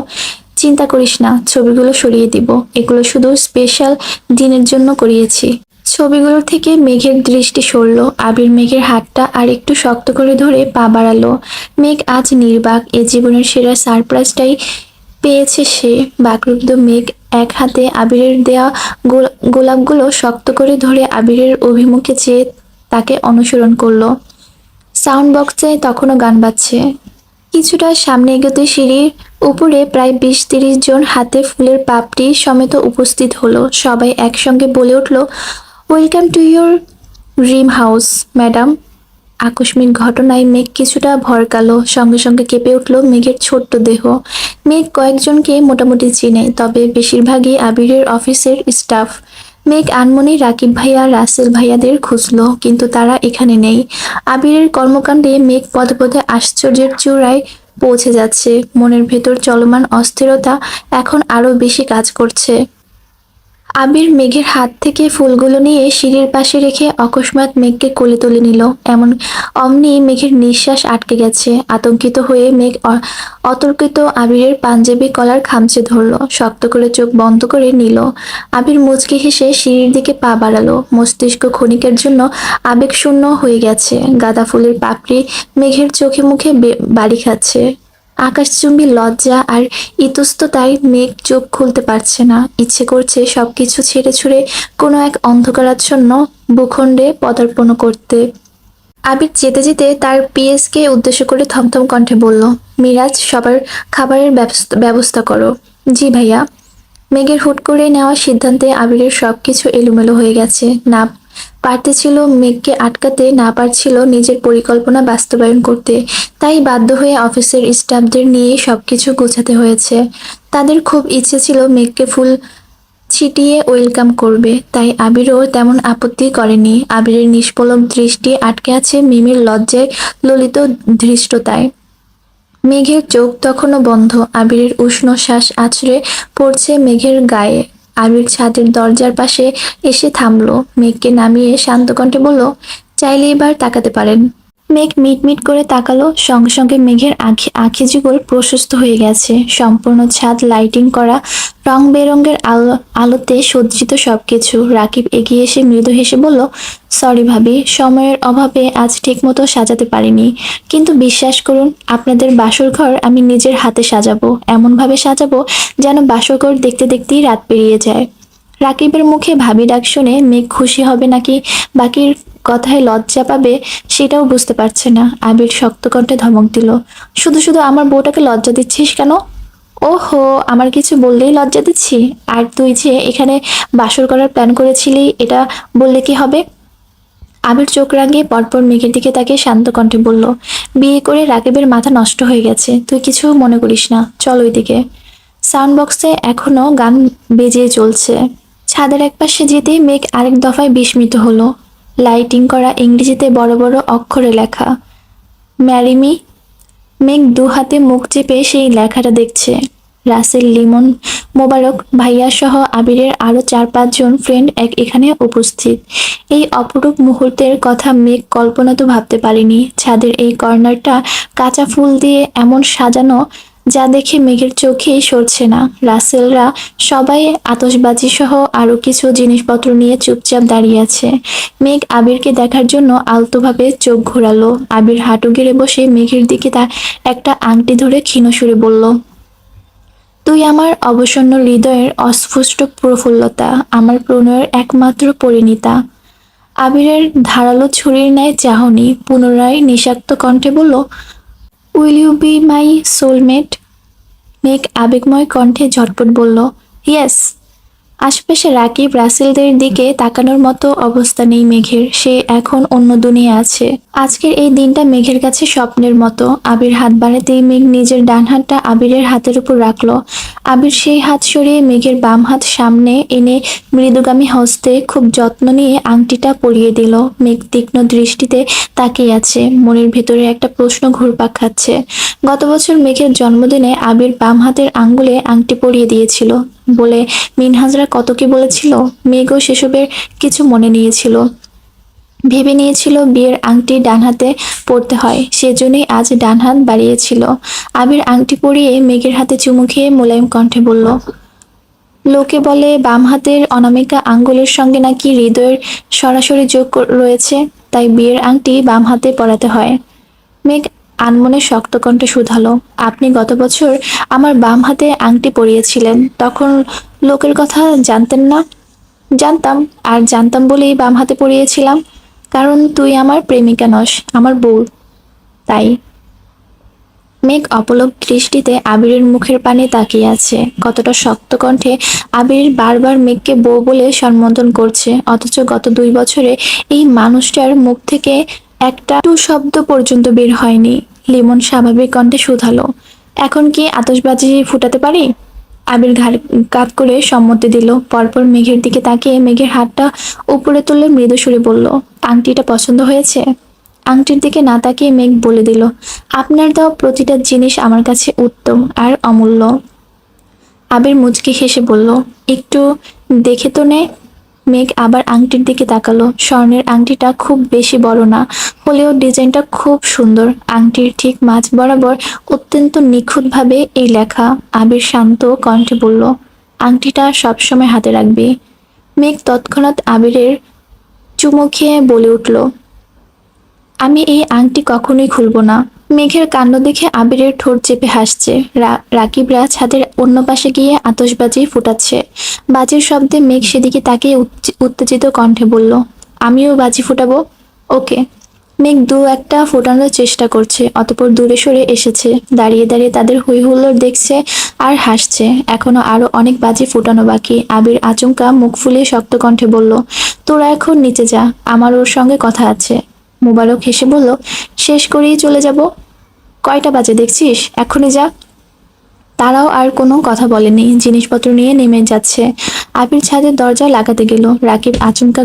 Speaker 1: চিন্তা করিস না, ছবিগুলো সরিয়ে দিব, এগুলো শুধু স্পেশাল দিনের জন্য করিয়েছি। ছবিগুলোর থেকে মেঘের দৃষ্টি সরল। আবির মেঘের হাতটা আর একটু শক্ত করে ধরে পা বাড়ালো। মেঘ আজ নির্বাক, এ জীবনের সেরা সারপ্রাইজটাই পেয়েছে সে। বাকরুদ্ধ মেঘ এক হাতে আবিরের দেয়া গোলাপগুলো শক্ত করে ধরে আবিরের অভিমুখে চেয়ে তাকে অনুসরণ করলো। সাউন্ড বক্সে তখনও গান বাজছে। কিছুটা সামনে এগোতে সিঁড়ির উপরে প্রায় 20-30 জন হাতে ফুলের পাপড়ি সমেত উপস্থিত হলো। সবাই একসঙ্গে বলে উঠল, welcome to your dream house madam. আকস্মিক ঘটনায় মেঘ কিছুটা ভরকালো, সঙ্গে সঙ্গে কেঁপে উঠল মেঘের ছোট্ট দেহ। মেঘ কয়েকজনকে মোটামুটি চিনে, তবে বেশিরভাগই আবিরের অফিসের স্টাফ। মেঘ আনমনি রাকিব ভাইয়া, রাসেল ভাইয়াদের খুঁজলো, কিন্তু তারা এখানে নেই। আবিরের কর্মকাণ্ডে মেঘ পদে পদে আশ্চর্যের চূড়ায় পৌঁছে যাচ্ছে। মনের ভেতর চলমান অস্থিরতা এখন আরো বেশি কাজ করছে। আবির মেঘের হাত থেকে ফুলগুলো নিয়ে সিঁড়ির পাশে রেখে অকস্মাৎ মেঘকে কোলে তুলে নিল। অমনি মেঘের নিঃশ্বাস আটকে গেছে। আতঙ্কিত হয়ে মেঘ অতর্কিত আবিরের পাঞ্জাবি কলার খামচে ধরল, শক্ত করে চোখ বন্ধ করে নিল। আবির মুচকি হেসে সিঁড়ির দিকে পা বাড়ালো। মস্তিষ্ক ক্ষণিকের জন্য আবেগশূন্য হয়ে গেছে। গাঁদা ফুলের পাপড়ি মেঘের চোখে মুখে বাড়ি খাচ্ছে। আকাশচুম্বী লজ্জা আর ইতস্ততায় মেঘ চোখ খুলতে পারছে না। ইচ্ছে করছে সবকিছু ছেড়ে ছুড়ে কোনো এক অন্ধকারাচ্ছন্ন ভূখণ্ডে পদার্পণ করতে। আবির যেতে যেতে তার পিএসকে উদ্দেশ্য করে থমথম কণ্ঠে বলল, মিরাজ, সবার খাবারের ব্যবস্থা করো। জি ভাইয়া। মেঘের হুট করে নেওয়া সিদ্ধান্তে আবিরের সবকিছু এলোমেলো হয়ে গেছে। না পারতেছিল মেঘকে আটকাতে, না পারছিল নিজের পরিকল্পনা বাস্তবায়ন করতে। তাই বাধ্য হয়ে অফিসের স্টাফদের নিয়ে সবকিছু গোছাতে হয়েছে। তাদের খুব ইচ্ছে ছিল মেঘকে ফুল ছিটিয়ে ওয়েলকাম করবে, তাই আবিরও তেমন আপত্তি করেনি। আবিরের নিষ্পলক দৃষ্টি আটকে আছে মিমির লজ্জায় ললিত ধৃষ্টতায়। মেঘের চোখ তখনও বন্ধ। আবিরের উষ্ণ শ্বাস আছড়ে পড়ছে মেঘের গায়ে। আবির ছাদের দরজার পাশে এসে থামলো। মেঘকে নামিয়ে শান্ত কণ্ঠে বলল, চাইলে এবার তাকাতে পারেন। মেঘ মিটমিট করে তাকালো। সঙ্গে সঙ্গে মেঘের আখি যুগল প্রশস্ত হয়ে গেছে। সম্পূর্ণ ছাদ লাইটিং করা, রং বেরঙের আলোতে সজ্জিত সবকিছু। রাকিব এগিয়ে এসে মৃদু হেসে বলল, সরি ভাবি, সময়ের অভাবে আজ ঠিকমতো সাজাতে পারিনি, কিন্তু বিশ্বাস করুন, আপনাদের বাসর ঘর আমি নিজের হাতে সাজাবো। এমনভাবে সাজাবো যেন বাসর ঘর দেখতে দেখতেই রাত পেরিয়ে যায়। রাকিবের মুখে ভাবি ডাক শুনে মেঘ খুশি হবে নাকি বাকির কথায় লজ্জা পাবে সেটাও বুঝতে পারছে না। আবির শক্ত কণ্ঠে ধমক দিল, শুধু শুধু আমার বউটাকে লজ্জা দিচ্ছিস কেন? ওহো, আমার কিছু বললেই লজ্জা দিচ্ছি? আর তুই যে এখানে বাসর করার প্ল্যান করেছিলি, এটা বললে কি হবে? আবির চোখ রাঙিয়ে পরপর মেঘের দিকে তাকে শান্ত কণ্ঠে বলল, বিয়ে করে রাকিবের মাথা নষ্ট হয়ে গেছে, তুই কিছু মনে করিস না, চল ওইদিকে। সাউন্ড বক্সে এখনো গান বেজে চলছে। ছাদের একপাশে যেতেই মেঘ আরেক দফায় বিস্মিত হলো। লাইটিং করা ইংরেজিতে বড় বড় অক্ষরে লেখা, ম্যারি মি। মেঘ দু হাতে মুখ চেপে সেই লেখাটা দেখছে। রাসেল, লিমন, মোবারক ভাইয়া সহ আবিরের আরো 4-5 জন ফ্রেন্ড এখানে উপস্থিত। এই অপরূপ মুহূর্তের কথা মেঘ কল্পনা তো ভাবতে পারেনি। ছাদের এই কর্নারটা কাঁচা ফুল দিয়ে এমন সাজানো, যা দেখে মেঘের চোখেই সরছে না। রাসেলরা সবাই আতশবাজি সহ আরো কিছু জিনিসপত্র নিয়ে চুপচাপ দাঁড়িয়ে আছে। মেঘ আবিরকে দেখার জন্য আলতোভাবে চোখ ঘোরালো। আবির হাঁটু গেড়ে বসে মেঘের দিকে তার একটা আংটি ধরে ক্ষীণ সুরে বলল, তুই আমার অবসন্ন হৃদয়ের অস্ফুষ্ট প্রফুল্লতা, আমার প্রণয়ের একমাত্র পরিণীতা। আবিরের ধারালো ছুরির ন্যায় চাহনি পুনরায় নিষাক্ত কণ্ঠে বলল, will you be my soulmate? মেঘ আবেগময় কণ্ঠে ঝটপট বলল, ইয়েস। আশপাশে রাকিব রাসেলদের দিকে তাকানোর মতো অবস্থা নেই মেঘের। সে এখন অন্য দুনিয়া আছে। আজকের এই দিনটা মেঘের কাছে স্বপ্নের মতো। আবির হাত বাড়াতেই মেঘ নিজের ডান হাতটা আবিরের হাতের উপর রাখলো। আবির সেই হাত সরিয়ে মেঘের বাম হাত সামনে এনে মৃদুগামী হস্তে খুব যত্ন নিয়ে আংটিটা পরিয়ে দিল। মেঘ তীক্ষ্ণ দৃষ্টিতে তাকিয়ে আছে। মনের ভেতরে একটা প্রশ্ন ঘুরপাক খাচ্ছে। গত বছর মেঘের জন্মদিনে আবির বাম হাতের আঙ্গুলে আংটি পরিয়ে দিয়েছিল বলে মিনহাজরা কত কি বলেছিল। মেঘও সেসবের কিছু মনে নিয়েছিল। ভেবে নিয়েছিল বিয়ের আংটি ডান হাতে পরতে হয়, সেজন্যই আজ ডান হাত বাড়িয়েছিল। আবির আংটি পরিয়ে মেঘের হাতে চুমু খেয়ে মোলায়েম কণ্ঠে বলল, লোকে বলে বাম হাতের অনামিকা আঙ্গুলের সঙ্গে নাকি হৃদয়ের সরাসরি যোগ রয়েছে, তাই বিয়ের আংটি বাম হাতে পরাতে হয়। মেঘ আনমনে শক্ত কণ্ঠে শুধালো, আপনি গত বছর আমার বাম হাতে আংটি পরিয়েছিলেন, তখন লোকের কথা জানতেন না? জানতাম, আর জানতাম বলেই বাম হাতে পরিয়েছিলাম। কারণ তুই আমার প্রেমিকা নস, আমার বউ, তাই। মেঘ অপলক দৃষ্টিতে আবিরের মুখের পানে তাকিয়ে আছে। কতটা শক্ত কণ্ঠে আবির বারবার মেঘকে বউ বলে সম্বোধন করছে, অথচ গত 2 বছরে এই মানুষটার মুখ থেকে একটা টু শব্দ পর্যন্ত বের হয়নি। লিমন স্বাভাবিক কণ্ঠে শুধালো, এখন কি আতশবাজি ফুটাতে পারি? আবির ঘাড় কাত করে সম্মতি দিল। পরপর মেঘের দিকে তাকিয়ে মেঘের হাতটা উপরে তুলে মৃদু সুরে বলল, আংটিটা পছন্দ হয়েছে? আংটির দিকে না তাকিয়ে মেঘ বলে দিল, আপনার দেওয়া প্রতিটা জিনিস আমার কাছে উত্তম আর অমূল্য। আবির মুচকি হেসে বলল, একটু দেখে তো নে। মেঘ আবার আংটির দিকে তাকালো। স্বর্ণের আংটিটা খুব বেশি বড় না হলেও ডিজাইনটা খুব সুন্দর। আংটির ঠিক মাঝ বরাবর অত্যন্ত নিখুঁতভাবে এই লেখা। আবির শান্ত কণ্ঠে বলল, আংটিটা সবসময় হাতে রাখবি। মেঘ তৎক্ষণাৎ আবিরের চুমু খেয়ে বলে উঠল, আমি এই আংটি কখনোই খুলবো না। মেঘের কাণ্ড দেখে আবিরের ঠোঁট চেপে হাসছে। রাকিবরা ছাদের অন্য পাশে গিয়ে আতশবাজি ফুটাচ্ছে। বাজির শব্দে মেঘ সেদিকে তাকিয়ে উত্তেজিত কণ্ঠে বলল, আমিও বাজি ফুটাবো। ওকে। মেঘ একটা ফোটানোর চেষ্টা করছে, অতঃপর দূরে সরে এসেছে। দাঁড়িয়ে দাঁড়িয়ে তাদের হই হুল্লোড় দেখছে আর হাসছে। এখনো আরো অনেক বাজি ফুটানো বাকি। আবির আচমকা মুখ ফুলিয়ে শক্ত কণ্ঠে বলল, তোরা এখন নিচে যা, আমার ওর সঙ্গে কথা আছে। মোবারক হেসে বলল, শেষ করেই চলে যাব। কয়টা বাজে দেখছিস, এখনই যা। তারাও আর কোনো কথা বলেনি, জিনিসপত্র নিয়ে নেমে যাচ্ছে। আবির ছাদের দরজা লাগাতে গেল। রাকিব আচমকা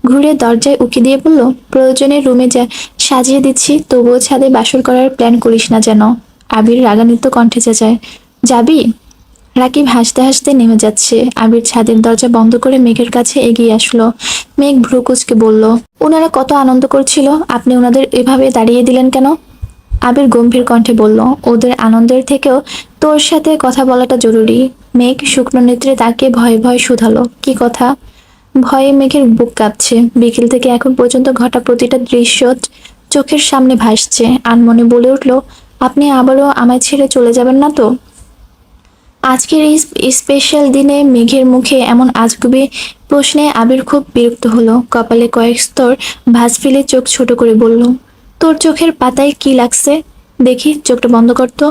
Speaker 1: ঘুরে দরজায় উকি দিয়ে বলল, প্রয়োজনে রুমে যা সাজিয়ে দিচ্ছি, তবুও ছাদে বাসর করার প্ল্যান করিস না যেন। আবির রাগান্বিত কণ্ঠে চেঁচায়, যাবি? রাকিব হাসতে হাসতে নেমে যাচ্ছে। আবির ছাদের দরজা বন্ধ করে মেঘের কাছে এগিয়ে আসলো। মেঘ ভ্রু কুঁচকে বলল, ওনারা কত আনন্দ করছিল, আপনি ওনাদের এভাবে দাঁড়িয়ে দিলেন কেন? আবির গম্ভীর কণ্ঠে বলল, ওদের আনন্দের থেকেও তোর সাথে কথা বলাটা জরুরি। মেঘ শুকনো নেত্রে তাকিয়ে ভয়ে ভয়ে শুধালো, কি কথা? ভয়ে মেঘের বুক কাঁপছে। বিকেল থেকে এখন পর্যন্ত ঘটা প্রতিটা দৃশ্য চোখের সামনে ভাসছে। আনমনে বলে উঠল, আপনি আবারও আমায় ছেড়ে চলে যাবেন না তো? আজকের এই স্পেশাল দিনে মেঘের মুখে এমন আজগুবি প্রশ্নে আবির খুব বিরক্ত হলো। কপালে কয়েক স্তর ভাঁজ ফেলে চোখ ছোট করে বলল, তোর চোখের পাতায় কি লাগছে দেখি, চোখটা বন্ধ করতো।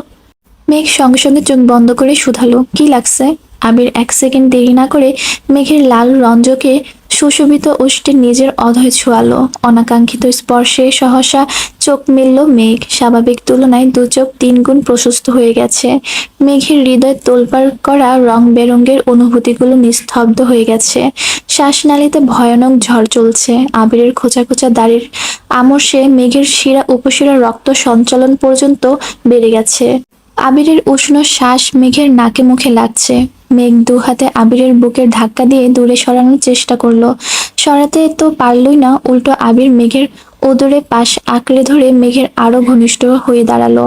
Speaker 1: মেঘ সঙ্গে সঙ্গে চোখ বন্ধ করে শুধালো, কি লাগছে? আবির 1 সেকেন্ড দেরি না করে মেঘের লাল রঞ্জকে সুশোভিত ওষ্ঠে নিজের অধয় ছোঁয়ালো। অনাকাঙ্ক্ষিত স্পর্শে সহসা চোখ মেলল মেঘ। স্বাভাবিক তুলনায় 2 চোখ 3 গুণ প্রশস্ত হয়ে গেছে। মেঘের হৃদয় তোলপাড় করা রং বেরঙের অনুভূতিগুলো নিস্তব্ধ হয়ে গেছে। শ্বাসনালীতে ভয়ানক ঝড় চলছে। আবিরের খোঁচা খোঁচা দাড়ির আমসে মেঘের শিরা উপশিরা রক্ত সঞ্চালন পর্যন্ত বেড়ে গেছে। আবিরের উষ্ণ শ্বাস মেঘের নাকে মুখে লাগছে। মেঘ দু হাতে আবিরের বুকের ধাক্কা দিয়ে দূরে সরানোর চেষ্টা করলো। সরাতে তো পারলই না, উল্টো আবির মেঘের ওদরে পাশ আঁকড়ে ধরে মেঘের আরো ঘনিষ্ঠ হয়ে দাঁড়ালো।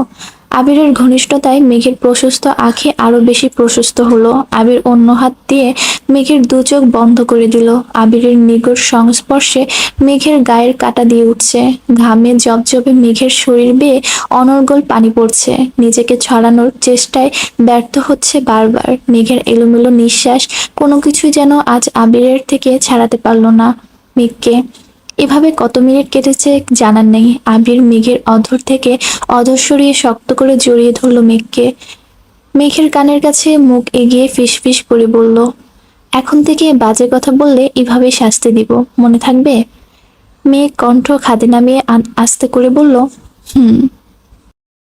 Speaker 1: আবিরের ঘনিষ্ঠতায় মেঘের প্রশস্ত আঁখি আরো বেশি প্রশস্ত হলো। আবির অন্য হাত দিয়ে মেঘের দু চোখ বন্ধ করে দিল। আবিরের নিগড় সংস্পর্শে মেঘের গায়ের কাটা দিয়ে উঠছে। ঘামে জবজবে মেঘের শরীর বেয়ে অনর্গল পানি পড়ছে। নিজেকে ছড়ানোর চেষ্টায় ব্যর্থ হচ্ছে বারবার। মেঘের এলোমেলো নিঃশ্বাস কোনো কিছুই যেন আজ আবিরের থেকে ছাড়াতে পারল না মেঘকে। এভাবে কত মিনিট কেটেছে জানার নেই। আবির মেঘের অধর থেকে অধর সরিয়ে শক্ত করে জড়িয়ে ধরল মেঘকে। মেঘের কানের কাছে মুখ এগিয়ে ফিসফিস করে বলল, এখন থেকে বাজে কথা বললে এভাবে শাস্তি দিব, মনে থাকবে? মেঘ কণ্ঠ খাদে নামিয়ে আস্তে করে বলল, হুম।